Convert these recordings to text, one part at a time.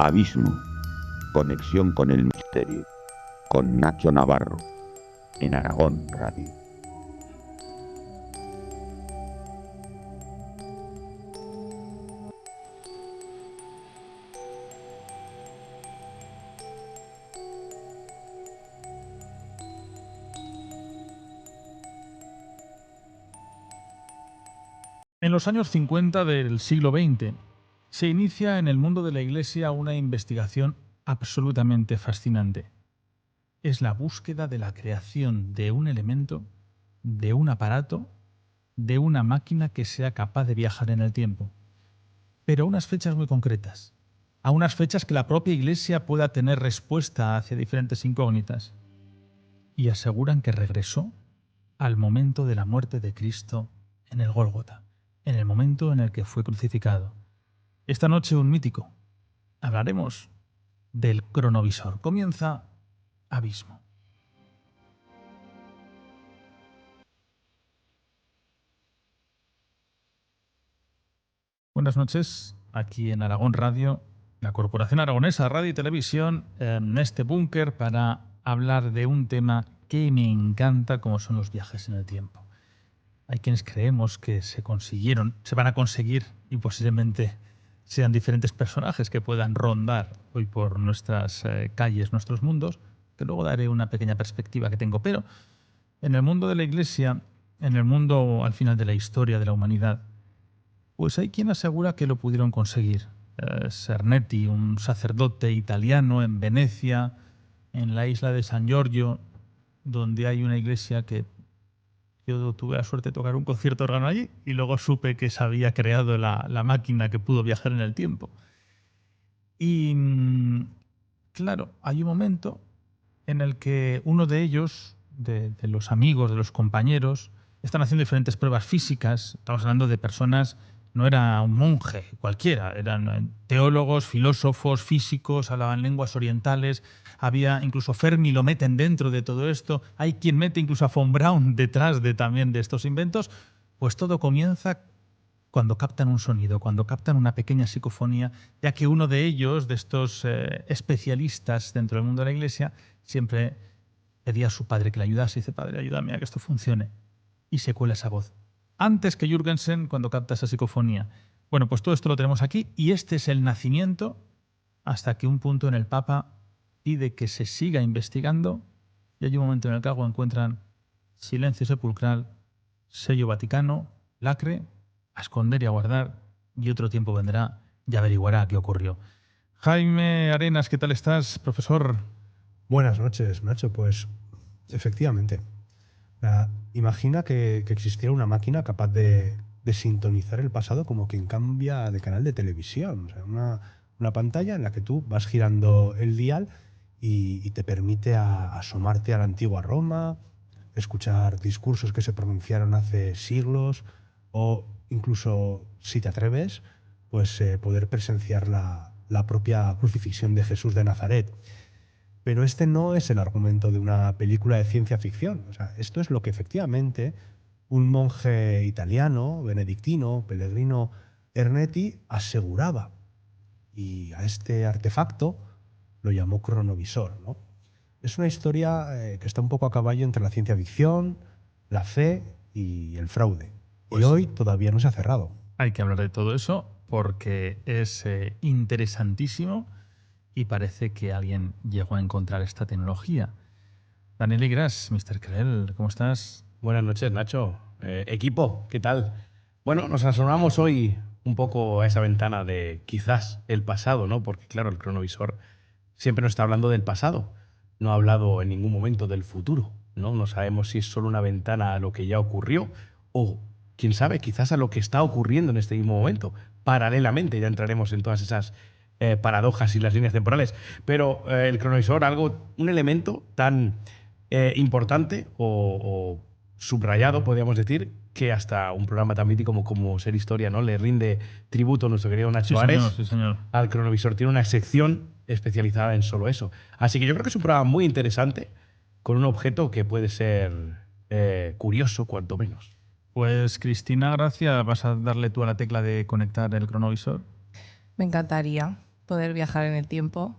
Abismo, conexión con el misterio, con Nacho Navarro, en Aragón Radio. En los años 50 del siglo XX se inicia en el mundo de la Iglesia una investigación absolutamente fascinante. Es la búsqueda de la creación de un elemento, de un aparato, de una máquina que sea capaz de viajar en el tiempo. Pero a unas fechas muy concretas, a unas fechas que la propia Iglesia pueda tener respuesta hacia diferentes incógnitas. Y aseguran que regresó al momento de la muerte de Cristo en el Gólgota, en el momento en el que fue crucificado. Esta noche un mítico. Hablaremos del cronovisor. Comienza Abismo. Buenas noches, aquí en Aragón Radio, la Corporación Aragonesa Radio y Televisión, en este búnker para hablar de un tema que me encanta, como son los viajes en el tiempo. Hay quienes creemos que se consiguieron, se van a conseguir y posiblemente sean diferentes personajes que puedan rondar hoy por nuestras calles, nuestros mundos, que luego daré una pequeña perspectiva que tengo. Pero en el mundo de la Iglesia, en el mundo al final de la historia de la humanidad, pues hay quien asegura que lo pudieron conseguir. Cernetti, un sacerdote italiano en Venecia, en la isla de San Giorgio, donde hay una iglesia que yo tuve la suerte de tocar un concierto órgano allí y luego supe que se había creado la máquina que pudo viajar en el tiempo. Y claro, hay un momento en el que uno de ellos, de los amigos, de los compañeros, están haciendo diferentes pruebas físicas. Estamos hablando de personas, no era un monje cualquiera, eran teólogos, filósofos, físicos, hablaban lenguas orientales. Había incluso Fermi lo meten dentro de todo esto. Hay quien mete incluso a von Braun detrás también de estos inventos. Pues todo comienza cuando captan un sonido, cuando captan una pequeña psicofonía, ya que uno de ellos, de estos especialistas dentro del mundo de la Iglesia, siempre pedía a su padre que le ayudase y dice: padre, ayúdame a que esto funcione. Y se cuela esa voz. Antes que Jürgensen, cuando capta esa psicofonía. Bueno, pues todo esto lo tenemos aquí y este es el nacimiento hasta que un punto en el Papa pide que se siga investigando y hay un momento en el que algo encuentran silencio sepulcral, sello Vaticano, lacre, a esconder y a guardar, y otro tiempo vendrá y averiguará qué ocurrió. Jaime Arenas, ¿qué tal estás, profesor? Buenas noches, Nacho. Pues efectivamente. Imagina que existiera una máquina capaz de sintonizar el pasado como quien cambia de canal de televisión. O sea, una pantalla en la que tú vas girando el dial y te permite asomarte a la antigua Roma, escuchar discursos que se pronunciaron hace siglos o incluso, si te atreves, pues poder presenciar la propia crucifixión de Jesús de Nazaret. Pero este no es el argumento de una película de ciencia ficción. O sea, esto es lo que efectivamente un monje italiano, benedictino, Pellegrino Ernetti, aseguraba. Y a este artefacto lo llamó cronovisor, ¿no? Es una historia que está un poco a caballo entre la ciencia ficción, la fe y el fraude. Pues y hoy todavía no se ha cerrado. Hay que hablar de todo eso porque es interesantísimo y parece que alguien llegó a encontrar esta tecnología. Daniel Igras, Mr. Krell, ¿cómo estás? Buenas noches, Nacho. Equipo, ¿qué tal? Bueno, nos asomamos hoy un poco a esa ventana de quizás el pasado, ¿no? Porque claro, el cronovisor siempre nos está hablando del pasado. No ha hablado en ningún momento del futuro, ¿no? No sabemos si es solo una ventana a lo que ya ocurrió o, quién sabe, quizás a lo que está ocurriendo en este mismo momento. Paralelamente, ya entraremos en todas esas paradojas y las líneas temporales. Pero el cronovisor, un elemento tan importante o subrayado, podríamos decir, que hasta un programa tan mítico como Ser Historia, ¿no? Le rinde tributo a nuestro querido Nacho Ares. Sí, señor. Al cronovisor. Tiene una sección especializada en solo eso. Así que yo creo que es un programa muy interesante con un objeto que puede ser curioso, cuanto menos. Pues Cristina Gracia, ¿vas a darle tú a la tecla de conectar el cronovisor? Me encantaría. poder viajar en el tiempo,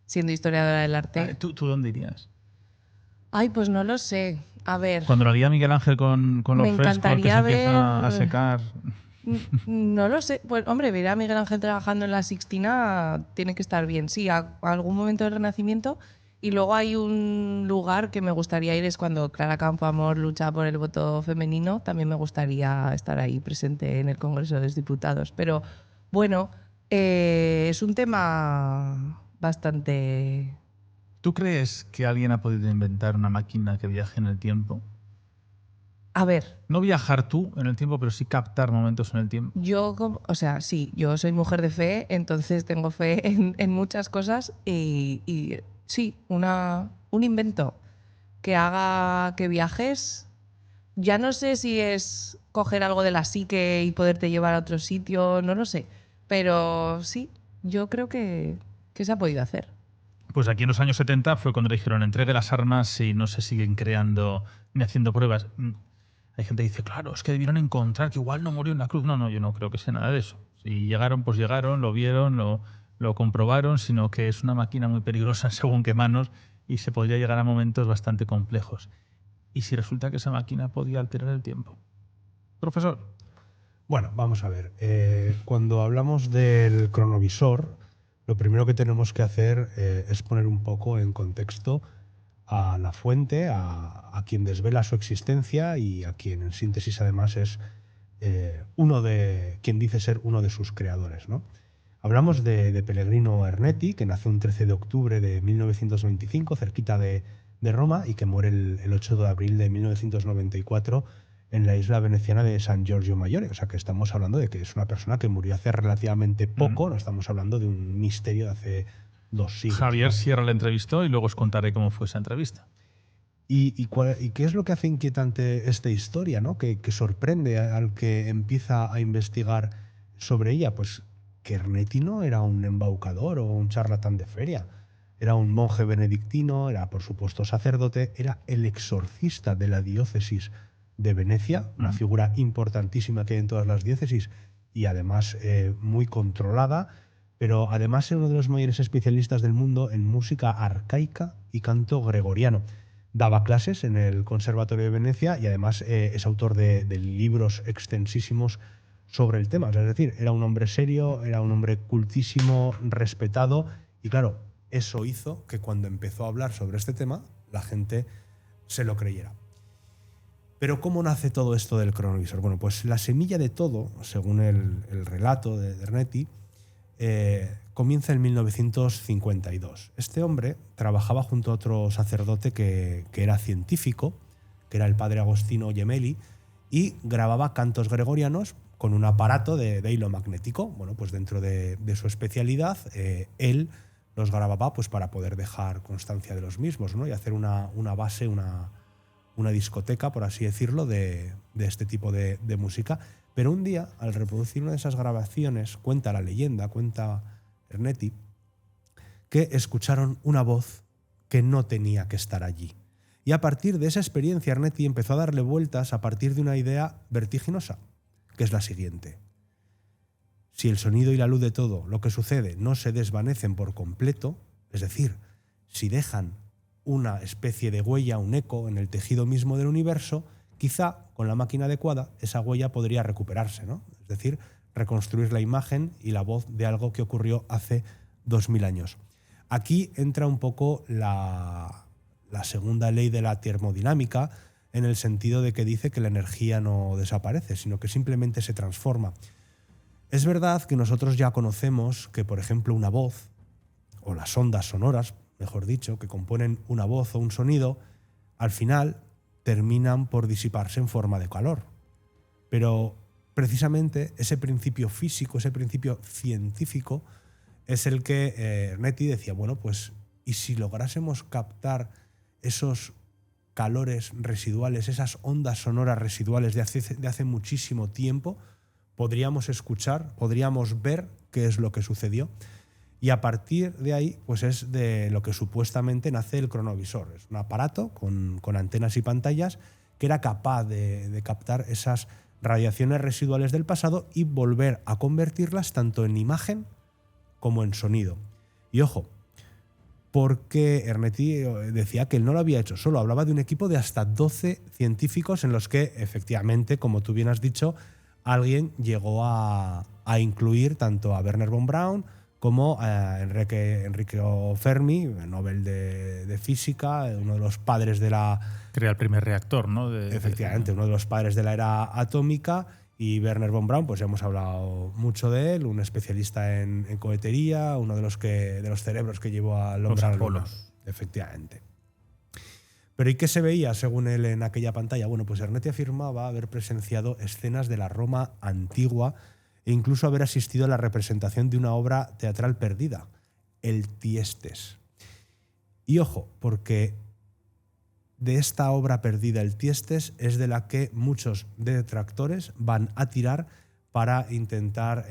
siendo historiadora del arte. ¿Tú dónde irías? Ay, pues no lo sé. A ver, Cuando lo haría Miguel Ángel con los Me frescos que se encantaría empieza a ver- secar. no lo sé. Pues hombre, ver a Miguel Ángel trabajando en la Sixtina tiene que estar bien. Sí, a algún momento del Renacimiento. Y luego hay un lugar que me gustaría ir, es cuando Clara Campoamor lucha por el voto femenino. También me gustaría estar ahí presente en el Congreso de los Diputados. Pero bueno, es un tema bastante... ¿Tú crees que alguien ha podido inventar una máquina que viaje en el tiempo? A ver, No viajar tú en el tiempo, pero sí captar momentos en el tiempo. o sea, sí, yo soy mujer de fe, entonces tengo fe en muchas cosas y sí, un invento que haga que viajes. Ya no sé si es coger algo de la psique y poderte llevar a otro sitio, no lo sé, pero sí, yo creo que se ha podido hacer. Pues aquí en los años 70 fue cuando le dijeron entregue las armas y no se siguen creando ni haciendo pruebas. Hay gente que dice, claro, es que debieron encontrar que igual no murió en la cruz. No, yo no creo que sea nada de eso. Si llegaron, pues llegaron, lo vieron, lo comprobaron, sino que es una máquina muy peligrosa en según qué manos y se podría llegar a momentos bastante complejos. ¿Y si resulta que esa máquina podía alterar el tiempo? Profesor. Bueno, vamos a ver. Cuando hablamos del cronovisor, lo primero que tenemos que hacer es poner un poco en contexto a la fuente, a quien desvela su existencia y a quien en síntesis además es quien dice ser uno de sus creadores, ¿no? Hablamos de Pellegrino Ernetti, que nació un 13 de octubre de 1925, cerquita de Roma, y que muere el 8 de abril de 1994 en la isla veneciana de San Giorgio Maggiore. O sea que estamos hablando de que es una persona que murió hace relativamente poco, no estamos hablando de un misterio de hace 2 siglos. Javier ¿no? Sierra le entrevistó y luego os contaré cómo fue esa entrevista. ¿Y qué es lo que hace inquietante esta historia, ¿no? que sorprende al que empieza a investigar sobre ella? Pues que Ernetti no era un embaucador o un charlatán de feria. Era un monje benedictino, era por supuesto sacerdote, era el exorcista de la diócesis de Venecia, una figura importantísima que hay en todas las diócesis y además muy controlada, pero además era uno de los mayores especialistas del mundo en música arcaica y canto gregoriano. Daba clases en el Conservatorio de Venecia y además es autor de libros extensísimos sobre el tema. O sea, es decir, era un hombre serio, era un hombre cultísimo, respetado y claro, eso hizo que cuando empezó a hablar sobre este tema la gente se lo creyera. Pero ¿cómo nace todo esto del cronovisor? Bueno, pues la semilla de todo, según el relato de Ernetti, comienza en 1952. Este hombre trabajaba junto a otro sacerdote que era científico, que era el padre Agostino Gemelli, y grababa cantos gregorianos con un aparato de hilo magnético. Bueno, pues dentro de su especialidad, él los grababa pues para poder dejar constancia de los mismos, ¿no? Y hacer una base, una discoteca, por así decirlo, de este tipo de música. Pero un día, al reproducir una de esas grabaciones, cuenta la leyenda, cuenta Ernetti, que escucharon una voz que no tenía que estar allí. Y a partir de esa experiencia, Ernetti empezó a darle vueltas a partir de una idea vertiginosa, que es la siguiente. Si el sonido y la luz de todo lo que sucede no se desvanecen por completo, es decir, si dejan una especie de huella, un eco en el tejido mismo del universo, quizá con la máquina adecuada esa huella podría recuperarse, ¿no? Es decir, reconstruir la imagen y la voz de algo que ocurrió hace 2000 años. Aquí entra un poco la segunda ley de la termodinámica, en el sentido de que dice que la energía no desaparece, sino que simplemente se transforma. Es verdad que nosotros ya conocemos que, por ejemplo, una voz, o las ondas sonoras, mejor dicho, que componen una voz o un sonido, al final terminan por disiparse en forma de calor. Pero precisamente ese principio físico, ese principio científico, es el que Ernetti decía, bueno, pues, ¿y si lográsemos captar esos calores residuales, esas ondas sonoras residuales de hace muchísimo tiempo? Podríamos escuchar, podríamos ver qué es lo que sucedió. Y a partir de ahí, pues es de lo que supuestamente nace el cronovisor. Es un aparato con antenas y pantallas que era capaz de captar esas radiaciones residuales del pasado y volver a convertirlas tanto en imagen como en sonido. Y ojo, porque Ernetti decía que él no lo había hecho solo, hablaba de un equipo de hasta 12 científicos en los que efectivamente, como tú bien has dicho, alguien llegó a incluir tanto a Wernher von Braun como a Enrico Fermi, Nobel de Física, uno de los padres de la... Crea el primer reactor, ¿no? Efectivamente, uno de los padres de la era atómica. Y Wernher von Braun, pues ya hemos hablado mucho de él, un especialista en cohetería, uno de los cerebros que llevó al hombre a la luna. Efectivamente. Pero ¿y qué se veía según él en aquella pantalla? Bueno, pues Ernetti afirmaba haber presenciado escenas de la Roma antigua e incluso haber asistido a la representación de una obra teatral perdida, el Tiestes. Y ojo, porque de esta obra perdida, el Tiestes, es de la que muchos detractores van a tirar para intentar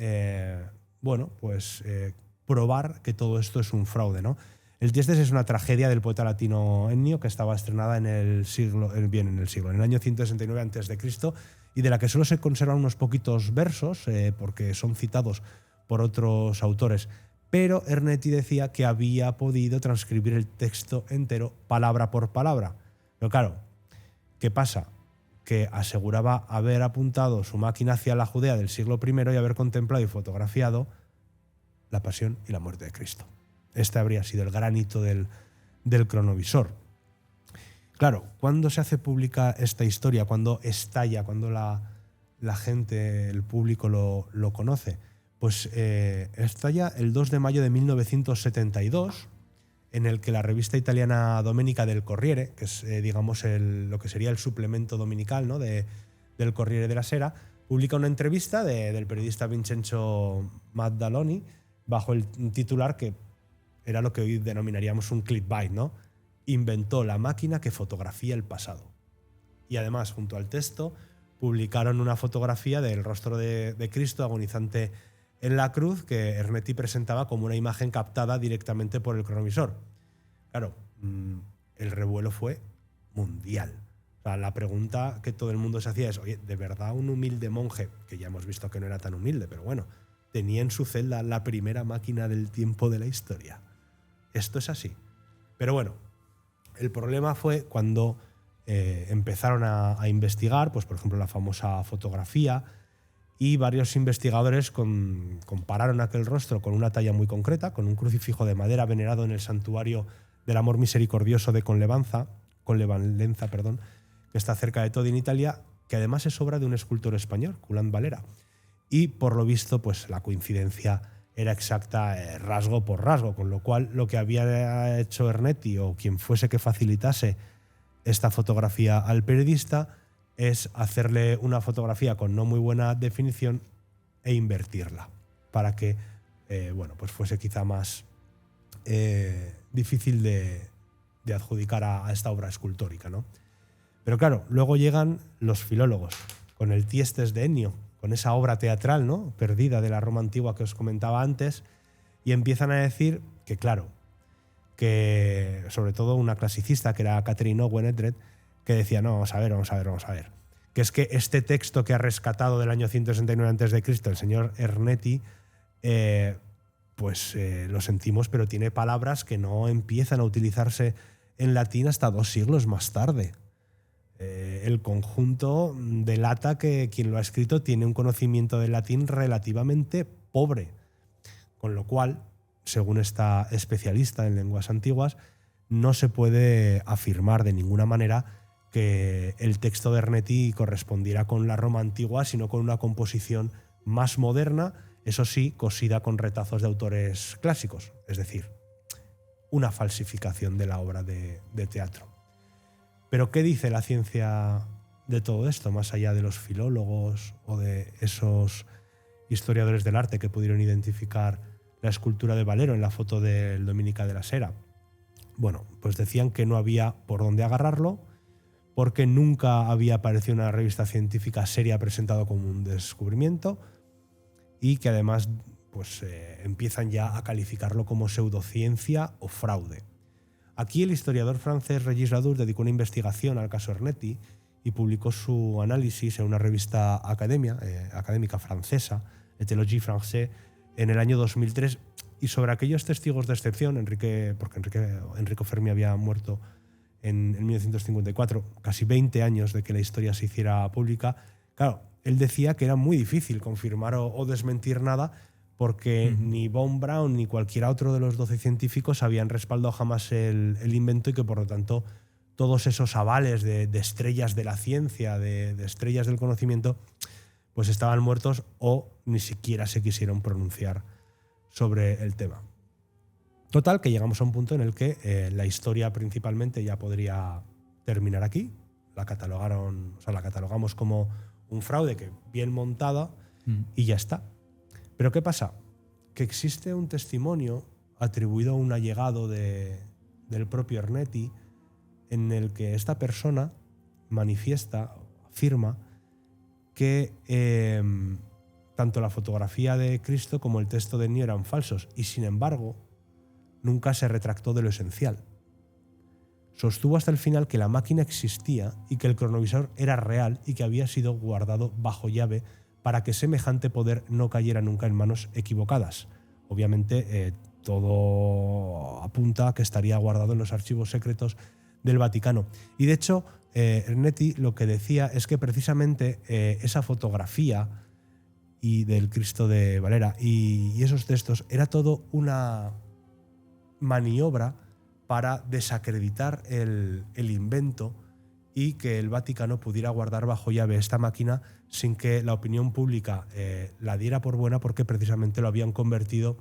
probar que todo esto es un fraude, ¿no? El Tiestes es una tragedia del poeta latino Ennio que estaba estrenada en el año 169 a.C. y de la que solo se conservan unos poquitos versos porque son citados por otros autores. Pero Ernetti decía que había podido transcribir el texto entero palabra por palabra. Pero claro, ¿qué pasa? Que aseguraba haber apuntado su máquina hacia la Judea del siglo I y haber contemplado y fotografiado la pasión y la muerte de Cristo. Este habría sido el gran hito del cronovisor. Claro, ¿cuándo se hace pública esta historia? ¿Cuándo estalla? ¿Cuándo la gente, el público lo conoce? Pues estalla el 2 de mayo de 1972, en el que la revista italiana Domenica del Corriere, que es digamos lo que sería el suplemento dominical, ¿no?, del Corriere della Sera, publica una entrevista del periodista Vincenzo Maddaloni bajo el titular que era lo que hoy denominaríamos un clickbait, ¿no? Inventó la máquina que fotografía el pasado. Y además, junto al texto, publicaron una fotografía del rostro de Cristo agonizante en la cruz que Ernetti presentaba como una imagen captada directamente por el cronovisor. Claro, el revuelo fue mundial. O sea, la pregunta que todo el mundo se hacía es, oye, ¿de verdad un humilde monje, que ya hemos visto que no era tan humilde, pero bueno, tenía en su celda la primera máquina del tiempo de la historia? Esto es así. Pero bueno, el problema fue cuando empezaron a investigar, pues por ejemplo, la famosa fotografía, y varios investigadores compararon aquel rostro con una talla muy concreta, con un crucifijo de madera venerado en el santuario del Amor Misericordioso de Conlevanza, que está cerca de Todi, en Italia, que además es obra de un escultor español, Culant Valera. Y por lo visto, pues la coincidencia era exacta, rasgo por rasgo, con lo cual lo que había hecho Ernetti o quien fuese que facilitase esta fotografía al periodista es hacerle una fotografía con no muy buena definición e invertirla para que pues fuese quizá más difícil de adjudicar a esta obra escultórica, ¿no? Pero claro, luego llegan los filólogos con el Tiestes de Ennio, con esa obra teatral, ¿no?, perdida de la Roma antigua que os comentaba antes, y empiezan a decir que, claro, que sobre todo una clasicista que era Catherine Owen-Edred, que decía, no, vamos a ver, que es que este texto que ha rescatado del año 169 a.C. el señor Ernetti, lo sentimos, pero tiene palabras que no empiezan a utilizarse en latín hasta 2 siglos más tarde. El conjunto delata que quien lo ha escrito tiene un conocimiento del latín relativamente pobre, con lo cual, según esta especialista en lenguas antiguas, no se puede afirmar de ninguna manera que el texto de Ernetti correspondiera con la Roma antigua, sino con una composición más moderna, eso sí, cosida con retazos de autores clásicos, es decir, una falsificación de la obra de teatro. Pero ¿qué dice la ciencia de todo esto, más allá de los filólogos o de esos historiadores del arte que pudieron identificar la escultura de Valero en la foto del Domenica della Sera? Bueno, pues decían que no había por dónde agarrarlo, porque nunca había aparecido en una revista científica seria presentado como un descubrimiento, y que además empiezan ya a calificarlo como pseudociencia o fraude. Aquí el historiador francés Régis Ladur dedicó una investigación al caso Ernetti y publicó su análisis en una revista académica francesa, Éthologie Française, en el año 2003, y sobre aquellos testigos de excepción, porque Enrico Fermi había muerto en 1954, casi 20 años de que la historia se hiciera pública, claro, él decía que era muy difícil confirmar o desmentir nada porque ni Von Braun ni cualquiera otro de los 12 científicos habían respaldado jamás el invento y que por lo tanto todos esos avales de estrellas de la ciencia, de estrellas del conocimiento, pues estaban muertos o ni siquiera se quisieron pronunciar sobre el tema. Total, que llegamos a un punto en el que la historia principalmente ya podría terminar aquí. La catalogamos como un fraude que bien montada y ya está. Pero ¿qué pasa? Que existe un testimonio atribuido a un allegado del propio Ernetti en el que esta persona afirma que tanto la fotografía de Cristo como el texto de Ennio eran falsos y sin embargo nunca se retractó de lo esencial. Sostuvo hasta el final que la máquina existía y que el cronovisor era real y que había sido guardado bajo llave para que semejante poder no cayera nunca en manos equivocadas. Obviamente todo apunta a que estaría guardado en los archivos secretos del Vaticano. Y de hecho, Ernetti lo que decía es que precisamente esa fotografía y del Cristo de Valera y esos textos era todo una maniobra para desacreditar el invento y que el Vaticano pudiera guardar bajo llave esta máquina sin que la opinión pública la diera por buena porque precisamente lo habían convertido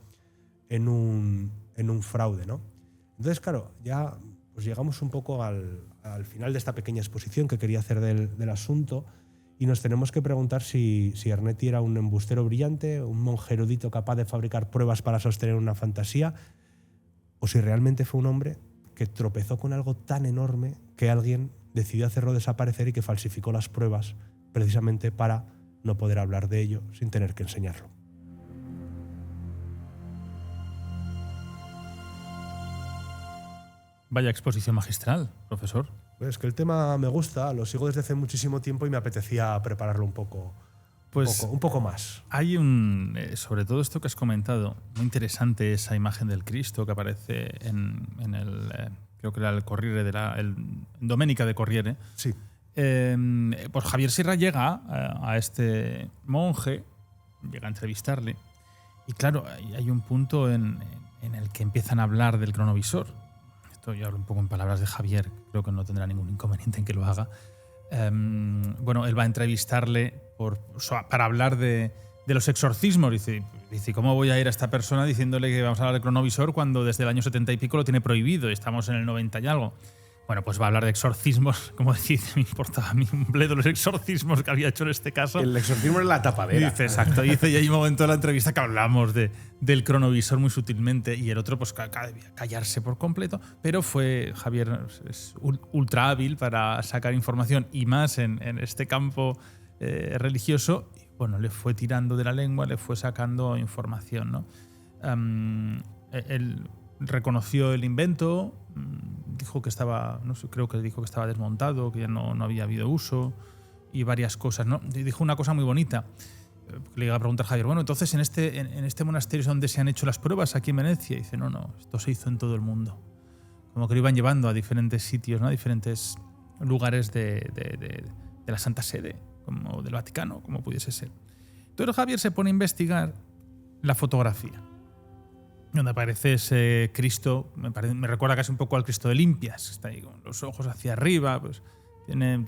en un fraude, ¿no? Entonces, claro, ya pues llegamos un poco al final de esta pequeña exposición que quería hacer del asunto y nos tenemos que preguntar si Ernetti era un embustero brillante, un monje erudito capaz de fabricar pruebas para sostener una fantasía, o si realmente fue un hombre que tropezó con algo tan enorme que alguien decidió hacerlo desaparecer y que falsificó las pruebas precisamente para no poder hablar de ello sin tener que enseñarlo. Vaya exposición magistral, profesor. Es que el tema me gusta, lo sigo desde hace muchísimo tiempo y me apetecía prepararlo un poco más. Hay sobre todo esto que has comentado, muy interesante esa imagen del Cristo que aparece en el, creo que era el Corriere, el Domenica de Corriere. Sí. Pues Javier Sierra llega a este monje, llega a entrevistarle y claro, hay un punto en el que empiezan a hablar del cronovisor. Esto yo hablo un poco en palabras de Javier, creo que no tendrá ningún inconveniente en que lo haga. Bueno, él va a entrevistarle para hablar de los exorcismos. Dice, ¿cómo voy a ir a esta persona diciéndole que vamos a hablar de cronovisor cuando desde el año 70 y pico lo tiene prohibido y estamos en el 90 y algo? Bueno, pues va a hablar de exorcismos, como decir, me importaba a mí un bledo los exorcismos que había hecho en este caso. El exorcismo es la tapadera. Dice, exacto. Y hay un momento de la entrevista que hablamos del cronovisor muy sutilmente y el otro pues debía callarse por completo, pero Javier es ultra hábil para sacar información y más en este campo religioso. Y, bueno, le fue tirando de la lengua, le fue sacando información, ¿no? Él reconoció el invento, dijo que estaba, no sé, creo que dijo que estaba desmontado, que ya no había habido uso y varias cosas, ¿no? Y dijo una cosa muy bonita. Le iba a preguntar a Javier, bueno, entonces en este monasterio es donde se han hecho las pruebas aquí en Venecia. Y dice, no, esto se hizo en todo el mundo. Como que lo iban llevando a diferentes sitios, ¿no? A diferentes lugares de la Santa Sede, como del Vaticano, como pudiese ser. Entonces Javier se pone a investigar la fotografía, donde aparece ese Cristo, me recuerda casi un poco al Cristo de Limpias, está ahí con los ojos hacia arriba, pues tiene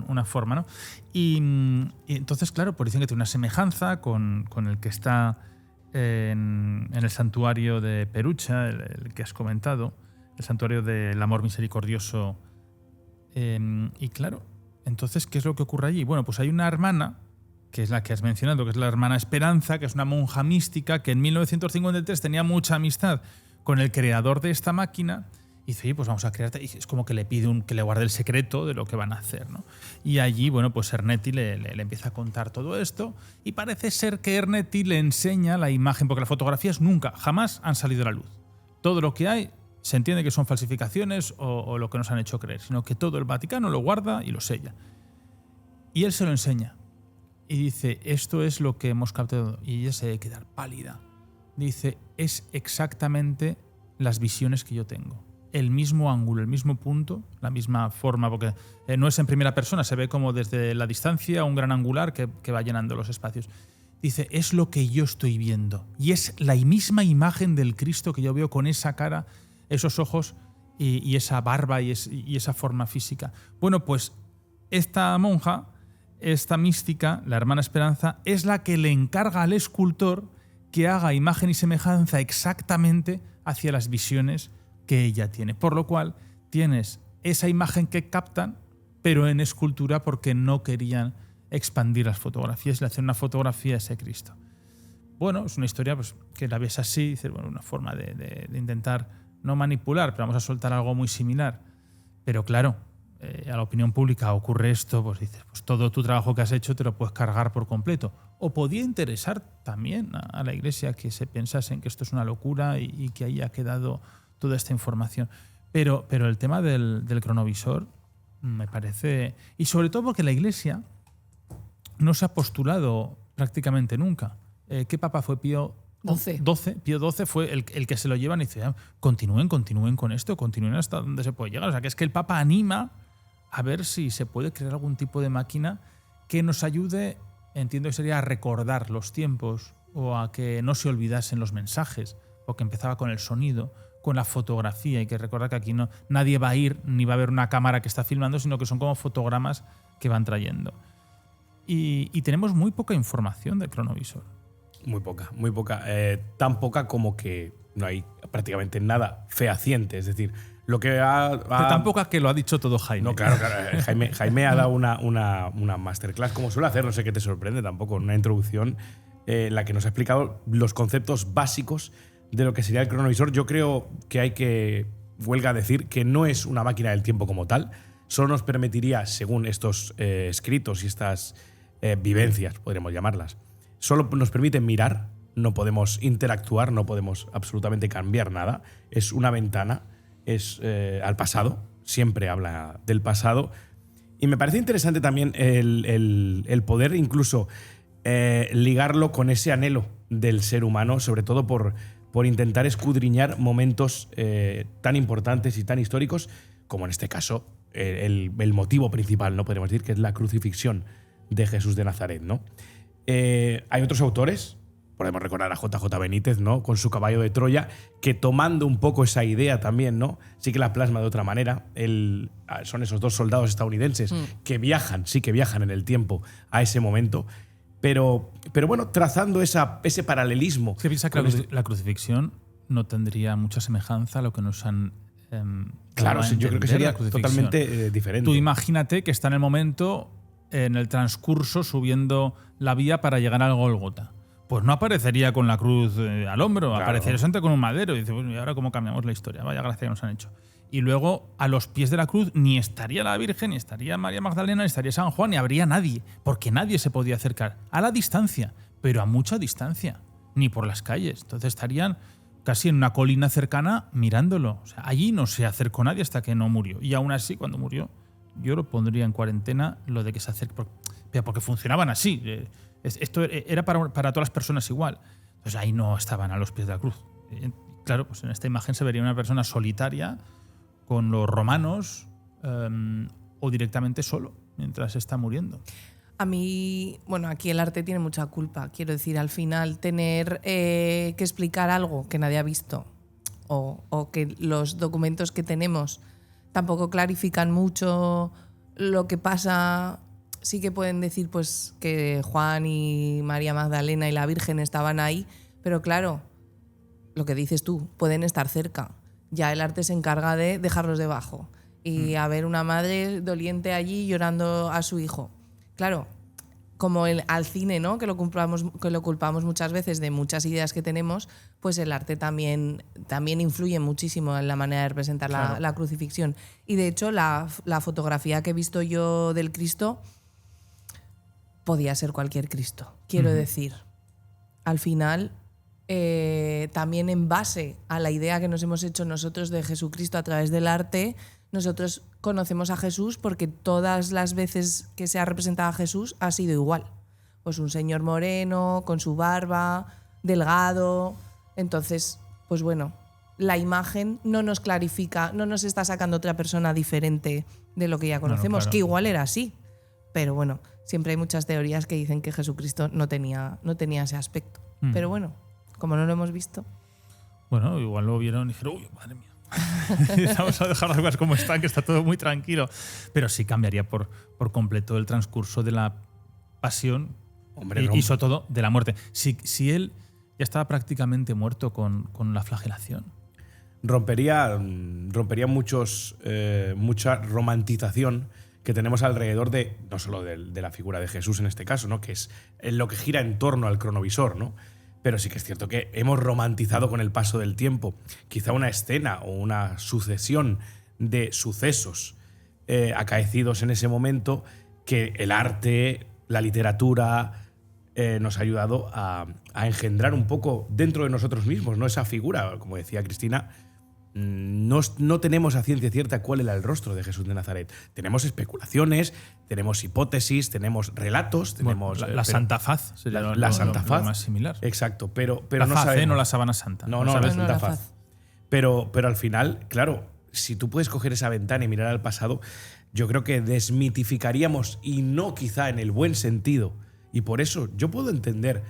una forma, ¿no? Y entonces, claro, pues dicen que tiene una semejanza con el que está en el santuario de Perugia, el que has comentado, el santuario del amor misericordioso. Y claro, entonces, ¿qué es lo que ocurre allí? Bueno, pues hay una hermana, que es la que has mencionado, que es la hermana Esperanza, que es una monja mística que en 1953 tenía mucha amistad con el creador de esta máquina y dice, oye, pues vamos a crearte. Y es como que le pide que le guarde el secreto de lo que van a hacer, ¿no? Y allí, bueno, pues Ernetti le empieza a contar todo esto y parece ser que Ernetti le enseña la imagen, porque las fotografías jamás han salido a la luz. Todo lo que hay se entiende que son falsificaciones o lo que nos han hecho creer, sino que todo el Vaticano lo guarda y lo sella. Y él se lo enseña. Y dice, esto es lo que hemos captado. Y ella se debe quedar pálida. dice, es exactamente las visiones que yo tengo. El mismo ángulo, el mismo punto, la misma forma, porque no es en primera persona, se ve como desde la distancia un gran angular que va llenando los espacios. Dice, es lo que yo estoy viendo. Y es la misma imagen del Cristo que yo veo con esa cara, esos ojos y esa barba y esa forma física. Bueno, pues esta monja, esta mística, la hermana Esperanza, es la que le encarga al escultor que haga imagen y semejanza exactamente hacia las visiones que ella tiene. Por lo cual tienes esa imagen que captan, pero en escultura porque no querían expandir las fotografías y hacer una fotografía a ese Cristo. Bueno, es una historia pues, que la ves así, dices, bueno, una forma de intentar no manipular, pero vamos a soltar algo muy similar. Pero claro, a la opinión pública ocurre esto, pues dices, pues todo tu trabajo que has hecho te lo puedes cargar por completo. O podía interesar también a la Iglesia que se pensase en que esto es una locura y que ahí ha quedado toda esta información. Pero el tema del cronovisor me parece... Y sobre todo porque la Iglesia no se ha postulado prácticamente nunca. ¿Qué papa fue? Pío XII fue el que se lo llevan y dice, continúen con esto, continúen hasta donde se puede llegar. O sea, que es que el Papa anima a ver si se puede crear algún tipo de máquina que nos ayude, entiendo que sería a recordar los tiempos o a que no se olvidasen los mensajes, porque empezaba con el sonido, con la fotografía. Hay que recordar que aquí nadie va a ir ni va a haber una cámara que está filmando, sino que son como fotogramas que van trayendo. Y tenemos muy poca información del cronovisor. Muy poca, muy poca. Tan poca como que no hay prácticamente nada fehaciente. Es decir, lo que tan poca que lo ha dicho todo Jaime. No, claro. Jaime ha dado una masterclass, como suele hacer, no sé qué te sorprende tampoco, una introducción en la que nos ha explicado los conceptos básicos de lo que sería el cronovisor. Yo creo que huelga decir que no es una máquina del tiempo como tal, solo nos permitiría, según estos escritos y estas vivencias, podríamos llamarlas, solo nos permite mirar, no podemos interactuar, no podemos absolutamente cambiar nada. Es una ventana, es al pasado, siempre habla del pasado. Y me parece interesante también el poder incluso ligarlo con ese anhelo del ser humano, sobre todo por intentar escudriñar momentos tan importantes y tan históricos como en este caso el motivo principal, ¿no? Podríamos decir que es la crucifixión de Jesús de Nazaret, ¿no? Hay otros autores, podemos recordar a JJ Benítez, ¿no? Con su Caballo de Troya, que tomando un poco esa idea también, ¿no? Sí que la plasma de otra manera. Son esos dos soldados estadounidenses que viajan en el tiempo a ese momento. Pero bueno, trazando ese paralelismo. Se piensa que la crucifixión no tendría mucha semejanza a lo que nos han claro, sí, yo creo que sería totalmente diferente. Tú imagínate que está en el momento, en el transcurso, subiendo la vía para llegar al Gólgota. Pues no aparecería con la cruz al hombro, claro. Aparecería solamente con un madero. Y dice, bueno, ¿y ahora cómo cambiamos la historia? Vaya gracia que nos han hecho. Y luego, a los pies de la cruz, ni estaría la Virgen, ni estaría María Magdalena, ni estaría San Juan, ni habría nadie, porque nadie se podía acercar. A la distancia, pero a mucha distancia, ni por las calles. Entonces estarían casi en una colina cercana mirándolo. O sea, allí no se acercó nadie hasta que no murió. Y aún así, cuando murió, yo lo pondría en cuarentena, lo de que se acerque, porque funcionaban así. Esto era para todas las personas igual. Entonces ahí no estaban a los pies de la cruz. Claro, pues en esta imagen se vería una persona solitaria con los romanos o directamente solo mientras está muriendo. A mí, bueno, aquí el arte tiene mucha culpa. Quiero decir, al final tener que explicar algo que nadie ha visto o que los documentos que tenemos tampoco clarifican mucho lo que pasa. Sí que pueden decir pues que Juan y María Magdalena y la Virgen estaban ahí, pero claro, lo que dices tú, pueden estar cerca. Ya el arte se encarga de dejarlos debajo y a ver una madre doliente allí llorando a su hijo. Claro, como al cine, ¿no? que lo culpamos muchas veces de muchas ideas que tenemos, pues el arte también influye muchísimo en la manera de representar la crucifixión. Y de hecho, la fotografía que he visto yo del Cristo podía ser cualquier Cristo. Quiero decir, al final, también en base a la idea que nos hemos hecho nosotros de Jesucristo a través del arte, nosotros conocemos a Jesús porque todas las veces que se ha representado a Jesús ha sido igual. Pues un señor moreno, con su barba, delgado, Entonces, pues bueno, la imagen no nos clarifica, no nos está sacando otra persona diferente de lo que ya conocemos, claro. que igual era así. Pero bueno, siempre hay muchas teorías que dicen que Jesucristo no tenía ese aspecto. Pero bueno, como no lo hemos visto. Bueno, igual lo vieron y dijeron, uy, madre mía. Vamos a dejar las cosas como están, que está todo muy tranquilo. Pero sí cambiaría por completo el transcurso de la pasión. Hombre, y sobre todo de la muerte. Si él ya estaba prácticamente muerto con la flagelación. rompería mucha romantización que tenemos alrededor de, no solo de la figura de Jesús en este caso, ¿no? Que es lo que gira en torno al cronovisor, ¿no? Pero sí que es cierto que hemos romantizado con el paso del tiempo quizá una escena o una sucesión de sucesos acaecidos en ese momento que el arte, la literatura nos ha ayudado a engendrar un poco dentro de nosotros mismos, ¿no? Esa figura, como decía Cristina, no tenemos a ciencia cierta cuál era el rostro de Jesús de Nazaret. Tenemos especulaciones, tenemos hipótesis, tenemos relatos, tenemos… La Santa Faz sería la Santa Faz. lo más similar. Exacto, pero la no faz, sabemos. no la sábana santa. No, ¿sabes? la Santa la Faz. Faz. Pero al final, claro, si tú puedes coger esa ventana y mirar al pasado, yo creo que desmitificaríamos, y no quizá en el buen sentido. Y por eso yo puedo entender.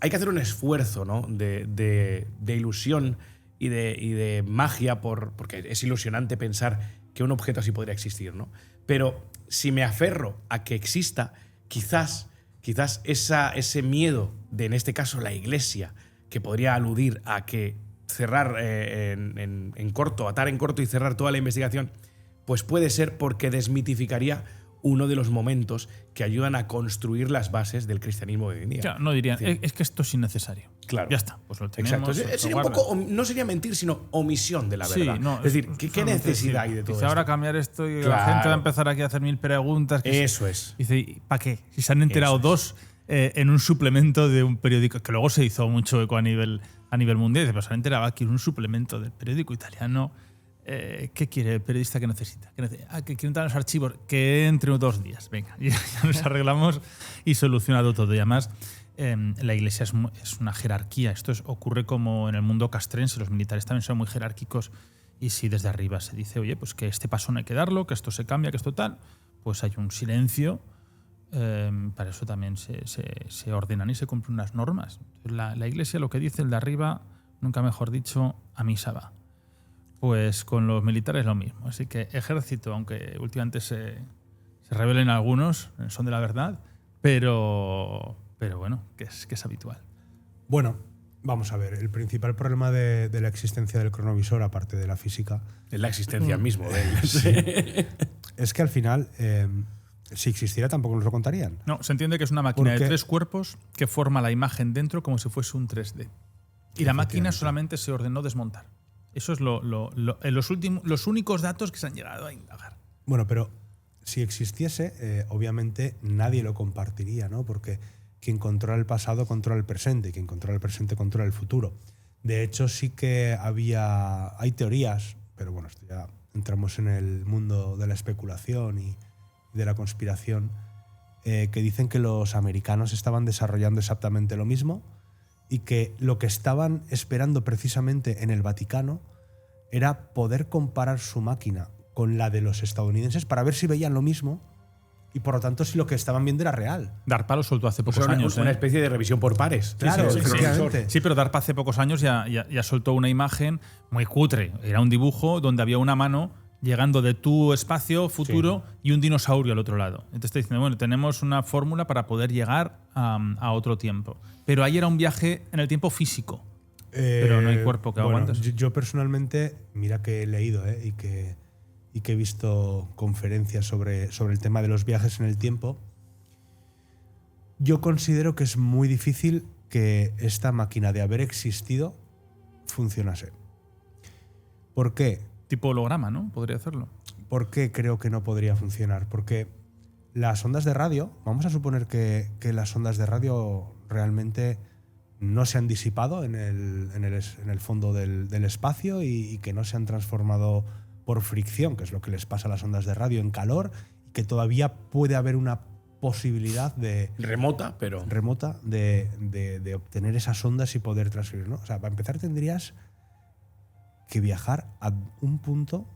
Hay que hacer un esfuerzo, ¿no? de ilusión y de magia, porque es ilusionante pensar que un objeto así podría existir, ¿no? Pero si me aferro a que exista, quizás ese miedo de, en este caso, la Iglesia, que podría aludir a que cerrar en corto, atar en corto y cerrar toda la investigación, pues puede ser porque desmitificaría uno de los momentos que ayudan a construir las bases del cristianismo de hoy en día. Claro, no dirían, es que esto es innecesario. Claro. Ya está, pues lo tenemos. Exacto. lo Sería un guardas. poco, no sería mentir, sino omisión de la Sí, verdad. no, es decir, ¿qué solamente necesidad decir, hay de todo dice, esto? ahora cambiar esto y la Claro. gente va a empezar aquí a hacer 1000 preguntas. Eso es. Dice, ¿para qué? Si se han enterado Eso es. dos en un suplemento de un periódico, que luego se hizo mucho eco a nivel mundial, dice, pero se han enterado aquí en un suplemento del periódico italiano. ¿Qué quiere el periodista que necesita? Que quiere entrar en los archivos, que entre 2 días. Venga, ya nos arreglamos y solucionado todo. Y además, la Iglesia es una jerarquía. Esto ocurre como en el mundo castrense. Los militares también son muy jerárquicos. Y si desde arriba se dice, oye, pues que este paso no hay que darlo, que esto se cambia, que esto tal, pues hay un silencio. Para eso también se ordenan y se cumplen unas normas. La Iglesia, lo que dice el de arriba, nunca mejor dicho, a misa va. Pues con los militares lo mismo. Así que ejército, aunque últimamente se rebelen algunos, son de la verdad, pero bueno, que es habitual. Bueno, vamos a ver. El principal problema de la existencia del cronovisor, aparte de la física, Es la existencia mismo de él. es que al final, si existiera tampoco nos lo contarían. No, se entiende que es una máquina de Porque- 3 cuerpos que forma la imagen dentro como si fuese un 3D. Y la máquina Efectivamente. solamente se ordenó desmontar. Eso es los únicos datos que se han llegado a indagar. Bueno, pero si existiese, obviamente nadie lo compartiría, ¿no? Porque quien controla el pasado controla el presente, y quien controla el presente controla el futuro. De hecho, sí que hay teorías, pero bueno, esto ya entramos en el mundo de la especulación y de la conspiración, que dicen que los americanos estaban desarrollando exactamente lo mismo y que lo que estaban esperando precisamente en el Vaticano era poder comparar su máquina con la de los estadounidenses para ver si veían lo mismo y por lo tanto si lo que estaban viendo era real. DARPA lo soltó hace pocos años. Una especie de revisión por pares. Claro, Sí, sí, sí. efectivamente. Sí, pero DARPA hace pocos años ya soltó una imagen muy cutre. Era un dibujo donde había una mano llegando de tu espacio futuro y un dinosaurio al otro lado. Entonces te dicen, bueno, tenemos una fórmula para poder llegar a otro tiempo. Pero ahí era un viaje en el tiempo físico. Pero no hay cuerpo que aguante eso. Yo personalmente, mira que he leído y que he visto conferencias sobre el tema de los viajes en el tiempo, yo considero que es muy difícil que esta máquina, de haber existido, funcionase. ¿Por qué? Tipo holograma, ¿no? Podría hacerlo. ¿Por qué creo que no podría funcionar? Porque las ondas de radio, vamos a suponer que las ondas de radio realmente no se han disipado en el fondo del espacio y que no se han transformado por fricción, que es lo que les pasa a las ondas de radio, en calor, y que todavía puede haber una posibilidad remota, pero de obtener esas ondas y poder transcribir, ¿no? O sea, para empezar tendrías que viajar a un punto